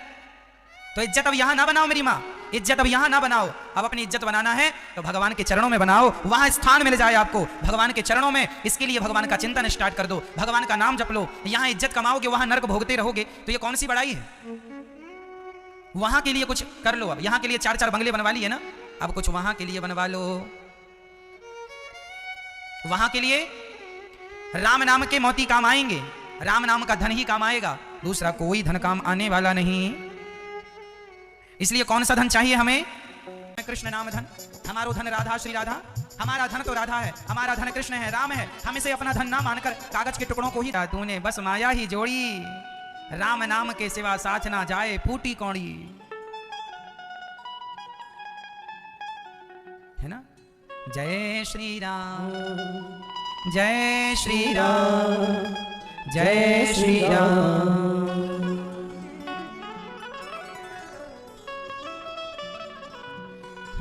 [SPEAKER 1] तो इज्जत अब यहां ना बनाओ मेरी मां, इज्जत अब यहां ना बनाओ। अब अपनी इज्जत बनाना है तो भगवान के चरणों में बनाओ, वहां स्थान मिल जाए आपको भगवान के चरणों में। इसके लिए भगवान का चिंतन स्टार्ट कर दो, भगवान का नाम जप लो। यहां इज्जत कमाओगे, वहां नरक भोगते रहोगे, तो ये कौन सी बड़ाई है? वहां के लिए कुछ कर लो। अब यहां के लिए 4 बंगले बनवा लिए ना, अब कुछ वहां के लिए बनवा लो। वहां के लिए राम नाम के मोती काम आएंगे, राम नाम का धन ही काम आएगा, दूसरा कोई धन काम आने वाला नहीं। इसलिए कौन सा धन चाहिए हमें? कृष्ण नाम धन। हमारो धन राधा श्री राधा, हमारा धन तो राधा है, हमारा धन कृष्ण है, राम है। हम इसे अपना धन ना मानकर कागज के टुकड़ों को ही तूने बस माया ही जोड़ी, राम नाम के सिवा साथ ना जाए फूटी कौड़ी, है ना। जय श्री राम, जय श्री राम, जय श्री राम।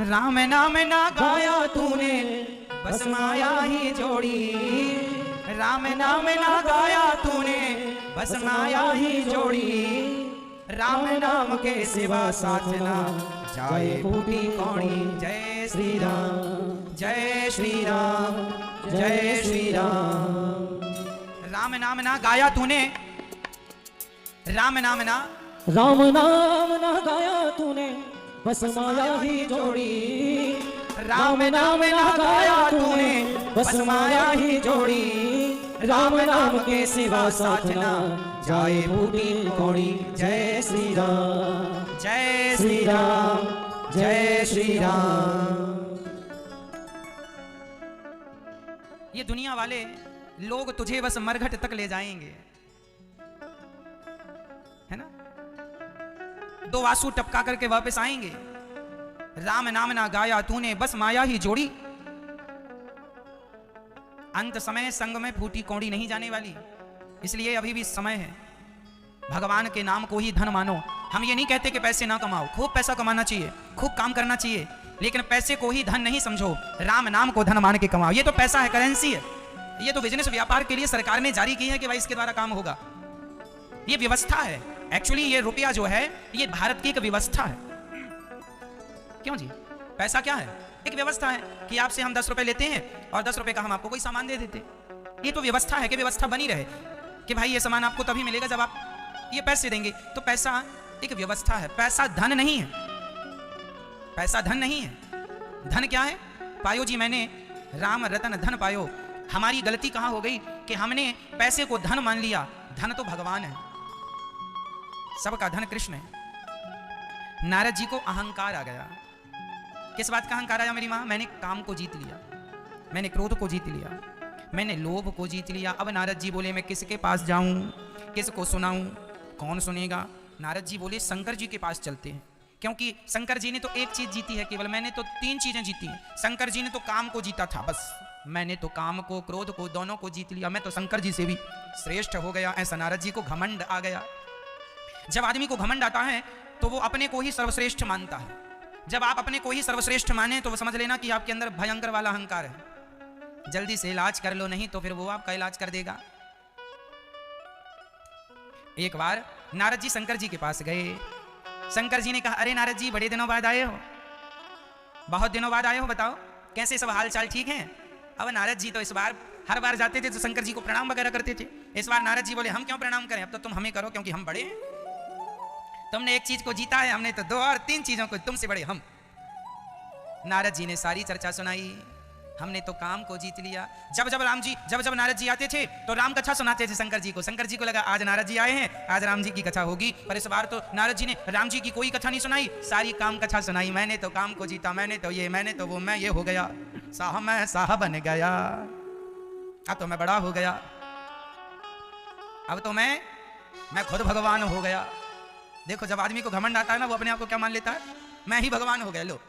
[SPEAKER 1] राम नाम ना गाया तूने बस माया ही जोड़ी, राम नाम ना गाया तूने बस माया ही जोड़ी, राम नाम के सिवा साथ ना जाए फूटी कौड़ी। जय श्री राम, जय श्री राम, जय श्री राम। राम नाम ना गाया तूने, राम नाम ना
[SPEAKER 2] गाया तूने बस माया ही जोड़ी,
[SPEAKER 1] राम नाम ना गाया तूने बस माया ही जोड़ी,
[SPEAKER 2] राम नाम के सिवा साथ ना जाए फूटी कौड़ी। जय श्री राम,
[SPEAKER 1] जय
[SPEAKER 2] श्री राम, जय श्री राम।
[SPEAKER 1] ये दुनिया वाले लोग तुझे बस मरघट तक ले जाएंगे, है ना, दो आंसू टपका करके वापस आएंगे। राम नाम ना गाया तूने बस माया ही जोड़ी, अंत समय संग में फूटी कौड़ी नहीं जाने वाली। इसलिए अभी भी समय है, भगवान के नाम को ही धन मानो। हम ये नहीं कहते कि पैसे ना कमाओ, खूब पैसा कमाना चाहिए, खूब काम करना चाहिए, लेकिन पैसे को ही धन नहीं समझो, राम नाम को धन मान के कमाओ। ये तो पैसा है, करेंसी है, ये तो बिजनेस व्यापार के लिए सरकार ने जारी की है कि भाई इसके द्वारा काम होगा। ये व्यवस्था है। एक्चुअली ये रुपया जो है ये भारत की एक व्यवस्था है। क्यों जी? पैसा क्या है? एक व्यवस्था है कि आपसे हम 10 रुपए लेते हैं और 10 रुपए का हम आपको कोई सामान दे देते। ये तो व्यवस्था है कि व्यवस्था बनी रहे कि भाई ये सामान आपको तभी मिलेगा जब आप ये पैसे देंगे। तो पैसा एक व्यवस्था है, पैसा धन नहीं है, पैसा धन नहीं है। धन क्या है? पायो जी मैंने राम रतन धन पायो। हमारी गलती कहां हो गई कि हमने पैसे को धन मान लिया। धन तो भगवान है, सबका धन कृष्ण है। नारद जी को अहंकार आ गया। किस बात का अहंकार आया मेरी मां? मैंने काम को जीत लिया, मैंने क्रोध को जीत लिया, मैंने लोभ को जीत लिया। अब नारद जी बोले मैं किसके पास जाऊं, किसको सुनाऊं, कौन सुनेगा? नारद जी बोले शंकर जी के पास चलते हैं, क्योंकि शंकर जी ने तो एक चीज जीती है केवल, मैंने तो 3 चीजें जीती हैं। शंकर जी ने तो काम को जीता था बस, मैंने तो काम को क्रोध को दोनों को जीत लिया, मैं तो शंकर जी से भी श्रेष्ठ हो गया। ऐसा नारद जी को घमंड आ गया। जब आदमी को घमंड आता है तो वो अपने को ही सर्वश्रेष्ठ मानता है। जब आप अपने को ही सर्वश्रेष्ठ माने तो वो समझ लेना कि आपके अंदर भयंकर वाला अहंकार है। जल्दी से इलाज कर लो, नहीं तो फिर वो आपका इलाज कर देगा। एक बार नारद जी शंकर जी के पास गए। शंकर जी ने कहा अरे नारद जी बड़े दिनों बाद आए हो, बहुत दिनों बाद आए हो, बताओ कैसे सब हाल चाल ठीक हैं? अब नारद जी तो इस बार हर बार जाते थे तो शंकर जी को प्रणाम वगैरह करते थे। इस बार नारद जी बोले हम क्यों प्रणाम करें, अब तो तुम हमें करो क्योंकि हम बड़े हैं। तुमने एक चीज को जीता है, हमने तो 2 और 3 चीजों को, तुमसे बड़े हम। नारद जी ने सारी चर्चा सुनाई। हमने तो काम को जीत लिया। जब जब नारद जी आते थे तो राम कथा सुनाते थे शंकर जी को। शंकर जी को लगा आज नारद जी आए हैं, आज राम जी की कथा होगी। पर इस बार तो नारद जी ने राम जी की कोई कथा नहीं सुनाई, सारी काम कथा सुनाई। मैंने तो काम को जीता, मैंने तो ये, मैंने तो वो, मैं ये हो गया, मैं साहब बन गया, अब तो मैं बड़ा हो गया, अब तो मैं खुद भगवान हो गया। देखो जब आदमी को घमंड आता है ना, वो अपने आप को क्या मान लेता है, मैं ही भगवान हो गया। लो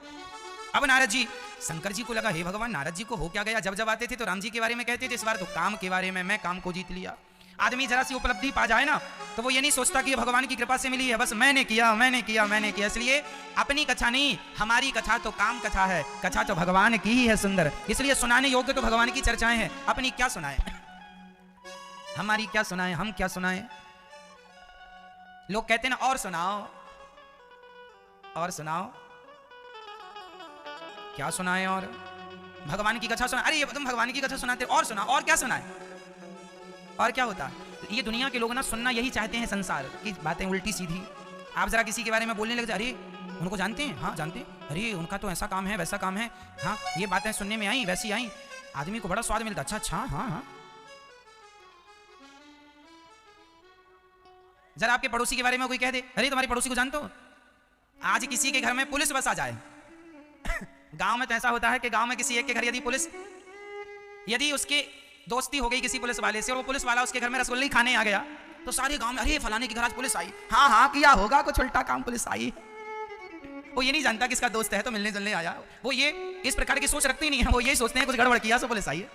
[SPEAKER 1] अब नारद जी, शंकर जी को लगा हे भगवान नारद जी को हो क्या गया। जब आते थे तो राम जी के बारे में कहते थे, इस बार तो काम के बारे में, मैं काम को जीत लिया। आदमी जरा सी उपलब्धि पा जाए ना तो वो ये नहीं सोचता कि ये भगवान की कृपा से मिली है, बस मैंने किया, मैंने किया, मैंने किया। इसलिए अपनी कथा नहीं, हमारी कथा तो काम कथा है, कथा तो भगवान की ही है सुंदर। इसलिए सुनाने योग्य तो भगवान की चर्चाएं हैं। अपनी क्या सुनाए, हमारी क्या सुनाए, हम क्या सुनाए? लोग कहते ना और सुनाओ, और सुनाओ, क्या सुनाए? और भगवान की कथा सुना, अरे ये तुम भगवान की कथा सुनाते, और सुना, और क्या सुनाए, और क्या होता? ये दुनिया के लोग ना सुनना यही चाहते हैं, संसार की बातें उल्टी सीधी। आप जरा किसी के बारे में बोलने लग जाए, अरे उनको जानते हैं? हाँ जानते हैं। अरे उनका तो ऐसा काम है, वैसा काम है, हाँ ये बातें सुनने में आई, वैसी आई। आदमी को बड़ा स्वाद मिलता। अच्छा अच्छा, हाँ हाँ। जरा आपके पड़ोसी के बारे में कोई कह दे, अरे तुम्हारे पड़ोसी को जानते हो? आज किसी के घर में पुलिस बस आ जाए गांव में तो ऐसा होता है कि गांव में किसी एक के घर यदि उसके दोस्ती हो गई किसी पुलिस वाले से और वो पुलिस वाला उसके घर में रसगुल्ले खाने आ गया, तो सारे गांव में अरे फलाने के घर आज पुलिस आई। हाँ हाँ किया होगा कुछ उल्टा काम, पुलिस आई। वो ये नहीं जानता किसका दोस्त है तो मिलने जुलने आया। वो ये इस प्रकार की सोच रखते ही नहीं है। वो ये सोचते हैं कुछ गड़बड़ किया तो पुलिस आई है।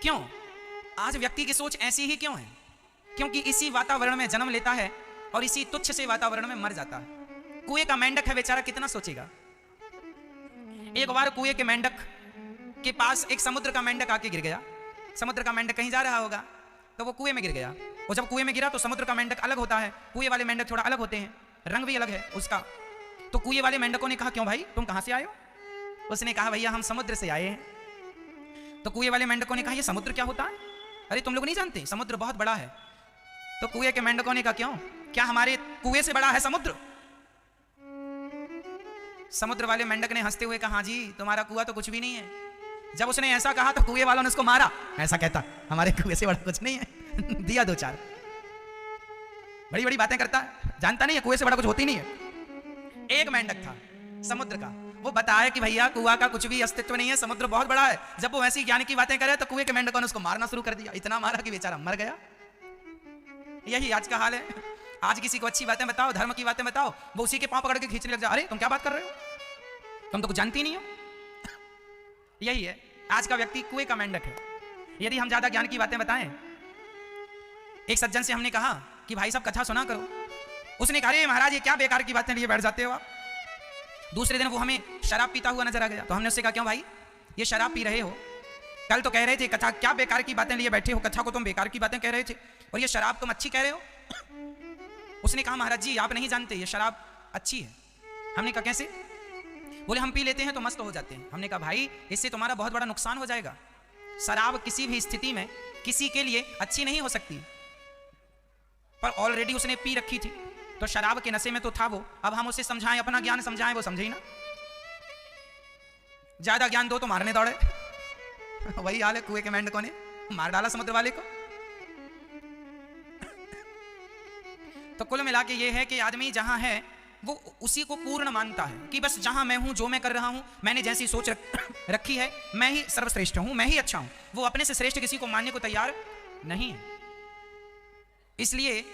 [SPEAKER 1] क्यों? आज व्यक्ति की सोच ऐसी ही क्यों है? क्योंकि इसी वातावरण में जन्म लेता है और इसी तुच्छ से वातावरण में मर जाता है। कुएं का मेंढक है बेचारा, कितना सोचेगा। एक बार कुएं के मेंढक के पास एक समुद्र का मेंढक आके गिर गया। समुद्र का मेंढक कहीं जा रहा होगा तो वो कुएं में गिर गया। और जब कुएं में गिरा तो समुद्र का मेंढक अलग होता है, कुएं वाले मेंढक थोड़ा अलग होते हैं, रंग भी अलग है उसका। तो कुएं वाले मेंढकों ने कहा क्यों भाई तुम कहां से आए हो? उसने कहा भैया हम समुद्र से आए हैं। तो कुएं वाले मेंढकों ने कहा ये समुद्र क्या होता है? अरे तुम लोग नहीं जानते समुद्र बहुत बड़ा है। तो कुएं के मेंढकों ने कहा क्यों, क्या हमारे कुएं से बड़ा है समुद्र? समुद्र वाले मेंढक ने हंसते हुए कहा हाँ जी तुम्हारा कुआं तो कुछ भी नहीं है। जब उसने ऐसा कहा तो कुएं वालों ने उसको मारा। ऐसा कहता हमारे कुएं से बड़ा कुछ नहीं है दिया दो चार। बड़ी बड़ी बातें करता है, जानता नहीं है कुएं से बड़ा कुछ होती नहीं है। एक मेंढक था समुद्र का, वो बताया कि भैया कुआं का कुछ भी अस्तित्व नहीं है, समुद्र बहुत बड़ा है। जब वो ऐसी ज्ञान की बातें करे तो कुएं के मेंढकों ने उसको मारना शुरू कर दिया। इतना मारा कि बेचारा मर गया। यही आज का हाल है। आज किसी को अच्छी बातें बताओ, धर्म की बातें बताओ, वो उसी के पांव पकड़ के खींचने लग जाए। अरे तुम क्या बात कर रहे हो, तुम तो कुछ जानती नहीं हो। यही है आज का व्यक्ति, कुएं का मेंढक है। यदि हम ज्यादा ज्ञान की बातें बताएं, एक सज्जन से हमने कहा कि भाई साहब कथा सुना करो। उसने कहा अरे महाराज ये क्या बेकार की बातें लिए बैठ जाते हो आप। दूसरे दिन वो हमें शराब पीता हुआ नजर आ गया। तो हमने उससे कहा क्यों भाई ये शराब पी रहे हो? कल तो कह रहे थे कथा क्या बेकार की बातें लिए बैठे हो, कथा को तुम बेकार की बातें कह रहे थे और ये शराब तुम अच्छी कह रहे हो। उसने कहा महाराज जी आप नहीं जानते ये शराब अच्छी है। हमने कहा कैसे? बोले हम पी लेते हैं तो मस्त हो जाते हैं। हमने कहा भाई इससे तुम्हारा बहुत बड़ा नुकसान हो जाएगा। शराब किसी भी स्थिति में किसी के लिए अच्छी नहीं हो सकती, पर ऑलरेडी उसने पी रखी थी तो शराब के नशे में तो था वो। अब हम उसे समझाएं, अपना ज्ञान समझाएं, वो समझे ही ना। ज्यादा ज्ञान दो तो मारने दौड़े। वही हाल है कुएं के मेंढकों ने मार डाला समुद्र वाले को। तो कुल मिला के ये है कि आदमी जहां है वो उसी को पूर्ण मानता है कि बस जहां मैं हूं, जो मैं कर रहा हूं, मैंने जैसी सोच रखी है, मैं ही सर्वश्रेष्ठ हूं, मैं ही अच्छा हूं। वो अपने से श्रेष्ठ किसी को मानने को तैयार नहीं है। इसलिए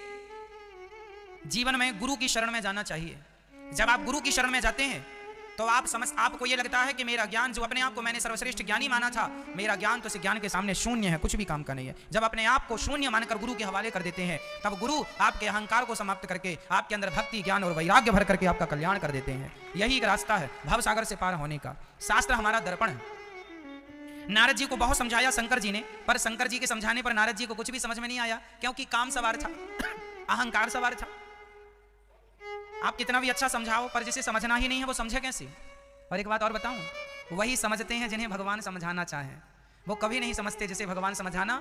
[SPEAKER 1] जीवन में गुरु की शरण में जाना चाहिए। जब आप गुरु की शरण में जाते हैं तो आपको यह लगता है कि मेरा ज्ञान, जो अपने आप को मैंने सर्वश्रेष्ठ ज्ञानी माना था, मेरा ज्ञान तो इस ज्ञान के सामने शून्य है, कुछ भी काम का नहीं है। जब अपने आप को शून्य मानकर गुरु के हवाले कर देते हैं तब गुरु आपके अहंकार को समाप्त करके आपके अंदर भक्ति, ज्ञान और वैराग्य भर करके आपका कल्याण कर देते हैं। यही एक रास्ता है भवसागर से पार होने का। शास्त्र हमारा दर्पण है। नारद जी को बहुत समझाया शंकर जी ने, पर शंकर जी के समझाने पर नारद जी को कुछ भी समझ में नहीं आया, क्योंकि काम सवार था, अहंकार सवार था। आप कितना भी अच्छा समझाओ पर जिसे समझना ही नहीं है वो समझे कैसे? और एक बात और बताऊं, वही समझते हैं जिन्हें भगवान समझाना चाहें। वो कभी नहीं समझते जिसे भगवान समझाना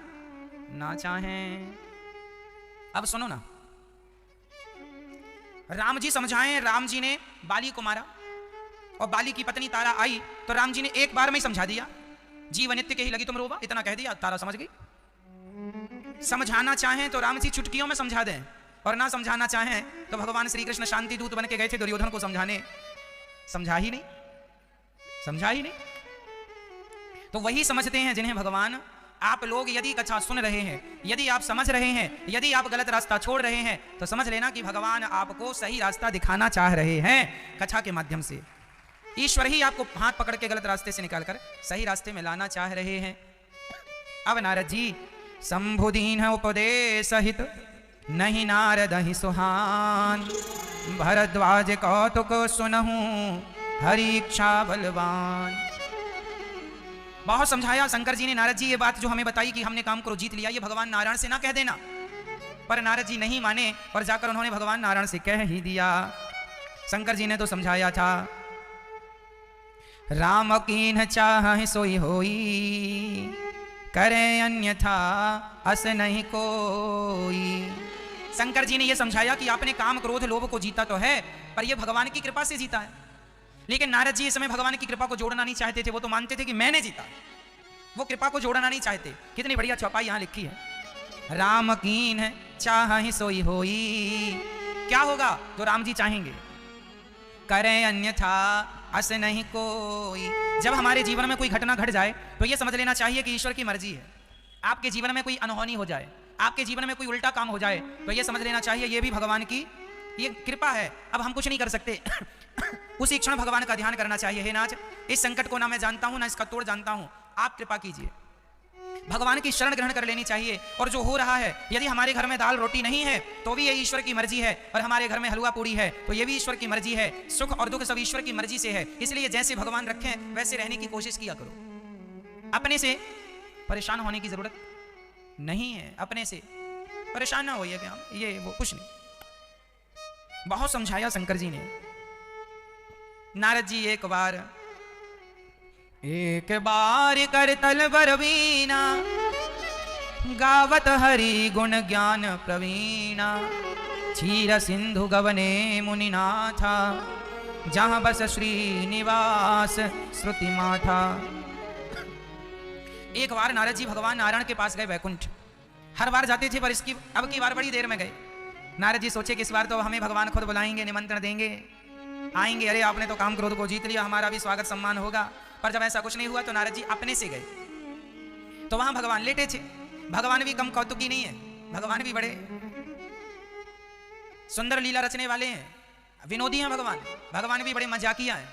[SPEAKER 1] ना चाहें। अब सुनो ना, राम जी समझाएं। राम जी ने बाली को मारा और बाली की पत्नी तारा आई तो राम जी ने एक बार में ही समझा दिया। जीव नित्य के ही लगी तुम रोबा, इतना कह दिया, तारा समझ गई। समझाना चाहें तो राम जी चुटकियों में समझा दें, और ना समझाना चाहें तो भगवान श्री कृष्ण शांति दूत बन के गए थे दुर्योधन को समझाने, समझा ही नहीं, समझा ही नहीं। तो वही समझते हैं जिन्हें भगवान, आप लोग यदि कथा सुन रहे हैं, यदि आप समझ रहे हैं, यदि आप गलत रास्ता छोड़ रहे हैं तो समझ लेना कि भगवान आपको सही रास्ता दिखाना चाह रहे हैं कथा के माध्यम से। ईश्वर ही आपको हाथ पकड़ के गलत रास्ते से निकालकर सही रास्ते में लाना चाह रहे हैं। अब नारद जी शंभुदीन उपदेश सहित नहीं नारद ही सुहान, भरद्वाज कौतुक सुनहु हरि इच्छा बलवान। बहुत समझाया शंकर जी ने नारद जी, ये बात जो हमें बताई कि हमने काम को जीत लिया, ये भगवान नारायण से ना कह देना। पर नारद जी नहीं माने और जाकर उन्होंने भगवान नारायण से कह ही दिया। शंकर जी ने तो समझाया था, राम कीन्ह चाह सोई होई, करे अन्यथा अस नहीं कोई। शंकर जी ने यह समझाया कि आपने काम क्रोध लोभ को जीता तो है, पर यह भगवान की कृपा से जीता है। लेकिन नारद जी इस समय भगवान की कृपा को जोड़ना नहीं चाहते थे। वो तो मानते थे कि मैंने जीता, वो कृपा को जोड़ना नहीं चाहते। कितनी बढ़िया चौपाई यहां लिखी है, राम कीन है चाहि सोई होई। क्या होगा जो राम जी चाहेंगे, करें अन्यथा अस नहीं कोई। जब हमारे जीवन में कोई घटना घट जाए तो यह समझ लेना चाहिए कि ईश्वर की मर्जी है। आपके जीवन में कोई अनहोनी हो जाए, आपके जीवन में कोई उल्टा काम हो जाए, तो यह समझ लेना चाहिए यह भी भगवान की ये कृपा है। अब हम कुछ नहीं कर सकते उसी क्षण भगवान का ध्यान करना चाहिए। हे नाथ, इस संकट को ना मैं जानता हूं ना इसका तोड़ जानता हूं, आप कृपा कीजिए। भगवान की शरण ग्रहण कर लेनी चाहिए। और जो हो रहा है, यदि हमारे घर में दाल रोटी नहीं है तो भी ये ईश्वर की मर्जी है, और हमारे घर में हलवा पूड़ी है तो ये भी ईश्वर की मर्जी है। सुख और दुख सब ईश्वर की मर्जी से है। इसलिए जैसे भगवान रखें वैसे रहने की कोशिश किया करो। अपने से परेशान होने की जरूरत नहीं है। अपने से परेशान ना होइए क्या ये वो कुछ नहीं। बहुत समझाया शंकर जी ने। नारद जी एक बार कर तल बरवीना, गावत हरि गुण ज्ञान प्रवीणा। क्षीर सिंधु गवने मुनिनाथा, जहां बस श्रीनिवास श्रुति माथा। एक बार नारद जी भगवान नारायण के पास गए वैकुंठ। हर बार जाते थे पर इसकी अब की बार बड़ी देर में गए। नारद जी सोचे कि इस बार तो हमें भगवान खुद बुलाएंगे, निमंत्रण देंगे, आएंगे। अरे आपने तो काम क्रोध को जीत लिया, हमारा भी स्वागत सम्मान होगा। पर जब ऐसा कुछ नहीं हुआ तो नारद जी अपने से गए। तो वहां भगवान लेटे थे। भगवान भी कम कौतुकी नहीं है, भगवान भी बड़े सुंदर लीला रचने वाले हैं, विनोदी हैं भगवान। भगवान भी बड़े मजाकिया हैं।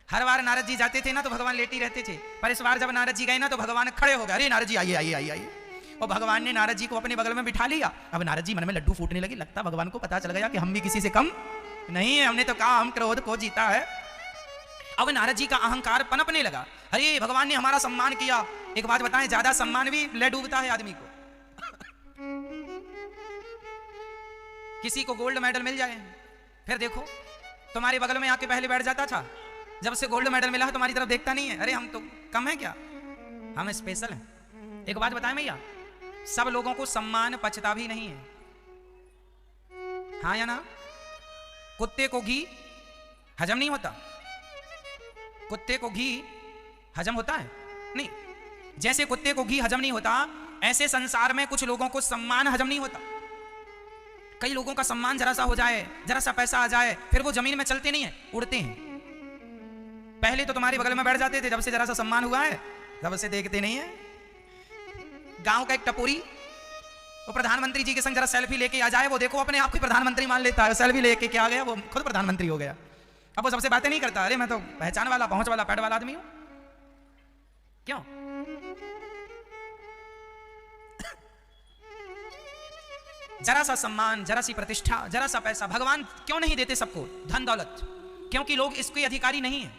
[SPEAKER 1] हर बार नारद जी जाते थे ना तो भगवान लेटे रहते थे, पर इस बार जब नारद जी गए ना तो भगवान खड़े हो गए। अरे नारद जी आइए आइए आइए आइए। और भगवान ने नारद जी को अपने बगल में बिठा लिया। अब नारद जी मन में लड्डू फूटने लगे। लगता भगवान को पता चल गया कि हम भी किसी से कम नहीं है, हमने तो काम क्रोध को जीता है। अब नारद जी का अहंकार पनपने लगा। अरे भगवान ने हमारा सम्मान किया। एक बात बताएं, ज्यादा सम्मान भी ले डूबता है आदमी को। किसी को गोल्ड मेडल मिल जाए, फिर देखो तुम्हारे बगल में आके पहले बैठ जाता था, जब से गोल्ड मेडल मिला तुम्हारी तरफ देखता नहीं है। अरे हम तो कम है क्या, हम स्पेशल हैं। एक बात बताएं भैया, सब लोगों को सम्मान पचता भी नहीं है, हाँ या ना? कुत्ते को घी हजम नहीं होता। कुत्ते को घी हजम होता है नहीं। जैसे कुत्ते को घी हजम नहीं होता, ऐसे संसार में कुछ लोगों को सम्मान हजम नहीं होता। कई लोगों का सम्मान जरा सा हो जाए, जरा सा पैसा आ जाए, फिर वो जमीन में चलते नहीं है, उड़ते हैं। पहले तो तुम्हारे बगल में बैठ जाते थे, जब से जरा सा सम्मान हुआ है तब से देखते नहीं है। गांव का एक टपोरी वो प्रधानमंत्री जी के संग जरा सेल्फी लेके आ जाए, वो देखो अपने आप को प्रधानमंत्री मान लेता है। सेल्फी लेके क्या आ गया, वो खुद प्रधानमंत्री हो गया। अब वो सबसे बातें नहीं करता। अरे मैं तो पहचान वाला, पहुंच वाला, पैड वाला आदमी हूं। क्यों? जरा सा सम्मान, जरा सी प्रतिष्ठा, जरा सा पैसा भगवान क्यों नहीं देते सबको? धन दौलत, क्योंकि लोग इसके अधिकारी नहीं है।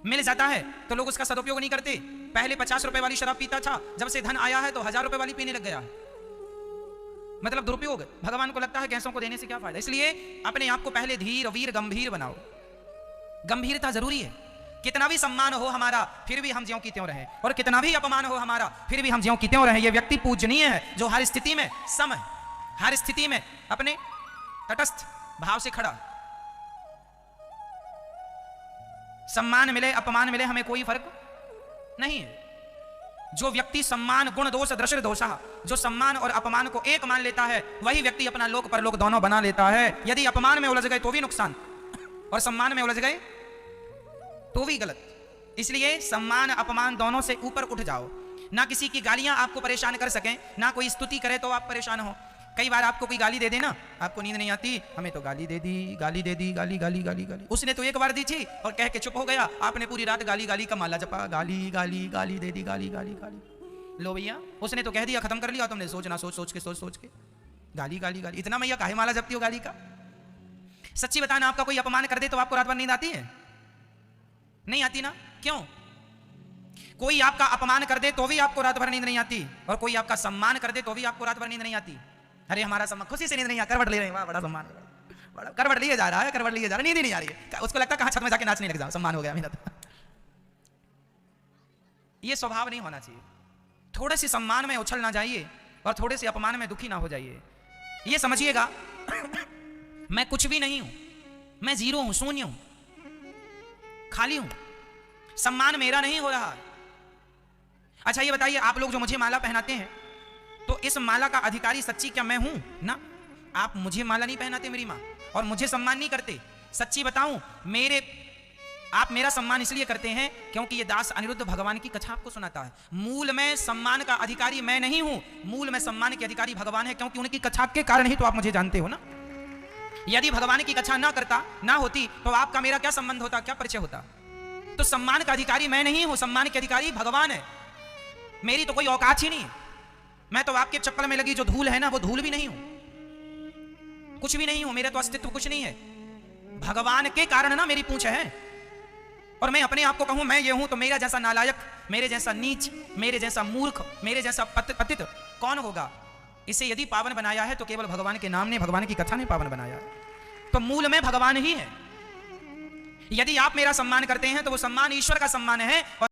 [SPEAKER 1] मिल जाता है तो लोग उसका सदुपयोग नहीं करते। पहले 50 रुपए वाली शराब पीता था, जब से धन आया है तो 1000 रुपए वाली पीने लग गया है। मतलब दुरुपयोग। भगवान को लगता है कैसों को देने से क्या फायदा। इसलिए अपने आप को पहले धीर वीर गंभीर बनाओ। गंभीरता जरूरी है। कितना भी सम्मान हो हमारा, फिर भी हम ज्यों की त्यों रहे, और कितना भी अपमान हो हमारा, फिर भी हम ज्यों की त्यों रहे। यह व्यक्ति पूजनीय है जो हर स्थिति में सम है, हर स्थिति में अपने तटस्थ भाव से खड़ा। सम्मान मिले अपमान मिले हमें कोई फर्क नहीं है। जो व्यक्ति सम्मान गुण दोष दृश्य दोषा, जो सम्मान और अपमान को एक मान लेता है, वही व्यक्ति अपना लोक परलोक दोनों बना लेता है। यदि अपमान में उलझ गए तो भी नुकसान, और सम्मान में उलझ गए तो भी गलत। इसलिए सम्मान अपमान दोनों से ऊपर उठ जाओ। ना किसी की गालियां आपको परेशान कर सकें, ना कोई स्तुति करे तो आप परेशान हो। कई बार आपको कोई गाली दे देना, आपको नींद नहीं आती, हमें तो गाली दे दी, गाली दे दी, गाली गाली गाली गाली। उसने तो एक बार दी थी और कह के चुप हो गया, आपने पूरी रात गाली गाली का माला जपा, गाली गाली गाली दे दी, गाली गाली गाली। लो भैया, उसने तो कह दिया, खत्म कर लिया, तुमने सोचना सोच सोच के गाली गाली गाली। इतना भैया काहे माला जपती हो गाली का? सच्ची बताना, आपका कोई अपमान कर दे तो आपको रात भर नींद आती है? नहीं आती ना। क्यों? कोई आपका अपमान कर दे तो भी आपको रात भर नींद नहीं आती, और कोई आपका सम्मान कर दे तो भी आपको रात भर नींद नहीं आती। अरे हमारा सम्मान, खुशी से नींद नहीं आ, करवट ले रहे हैं, वाह बड़ा सम्मान, बड़ा करवट लिए जा रहा है, करवट लिए जा रहा है, नींद ही नहीं आ रही है। उसको लगता है कहां छत में जाके नाचने लग जाओ, सम्मान हो गया मेरा। ये स्वभाव नहीं होना चाहिए। थोड़े से सम्मान में उछल ना जाइए और थोड़े से अपमान में दुखी ना हो जाइए। ये समझिएगा मैं कुछ भी नहीं हूं, मैं जीरो हूं, शून्य हूं, खाली हूं, सम्मान मेरा नहीं हो रहा। अच्छा ये बताइए, आप लोग जो मुझे माला पहनाते हैं, तो इस माला का अधिकारी सच्ची क्या मैं हूं ना? आप मुझे माला नहीं पहनाते मेरी मां, और मुझे सम्मान नहीं करते। सच्ची बताऊं, आप मेरा सम्मान इसलिए करते हैं क्योंकि ये दास अनिरुद्ध भगवान की कथा आपको सुनाता है। मूल में सम्मान का अधिकारी मैं नहीं हूं, मूल में सम्मान के अधिकारी भगवान है, क्योंकि उनकी कथा के कारण ही तो आप मुझे जानते हो ना। यदि भगवान की कथा ना होती तो आपका मेरा क्या संबंध होता, क्या परिचय होता? तो सम्मान का अधिकारी मैं नहीं हूं, सम्मान के अधिकारी भगवान है। मेरी तो कोई औकात ही नहीं है। मैं तो आपके चप्पल में लगी जो धूल है ना, वो धूल भी नहीं हूं, कुछ भी नहीं हूं, मेरा तो अस्तित्व कुछ नहीं है। भगवान के कारण ना मेरी पूंछ है। और मैं अपने आप को कहूं मैं ये हूं, तो मेरा जैसा नालायक, मेरे जैसा नीच, मेरे जैसा मूर्ख, मेरे जैसा पतित कौन होगा? इसे यदि पावन बनाया है तो केवल भगवान के नाम ने, भगवान की कथा ने पावन बनाया है। तो मूल में भगवान ही है। यदि आप मेरा सम्मान करते हैं तो वो सम्मान ईश्वर का सम्मान है।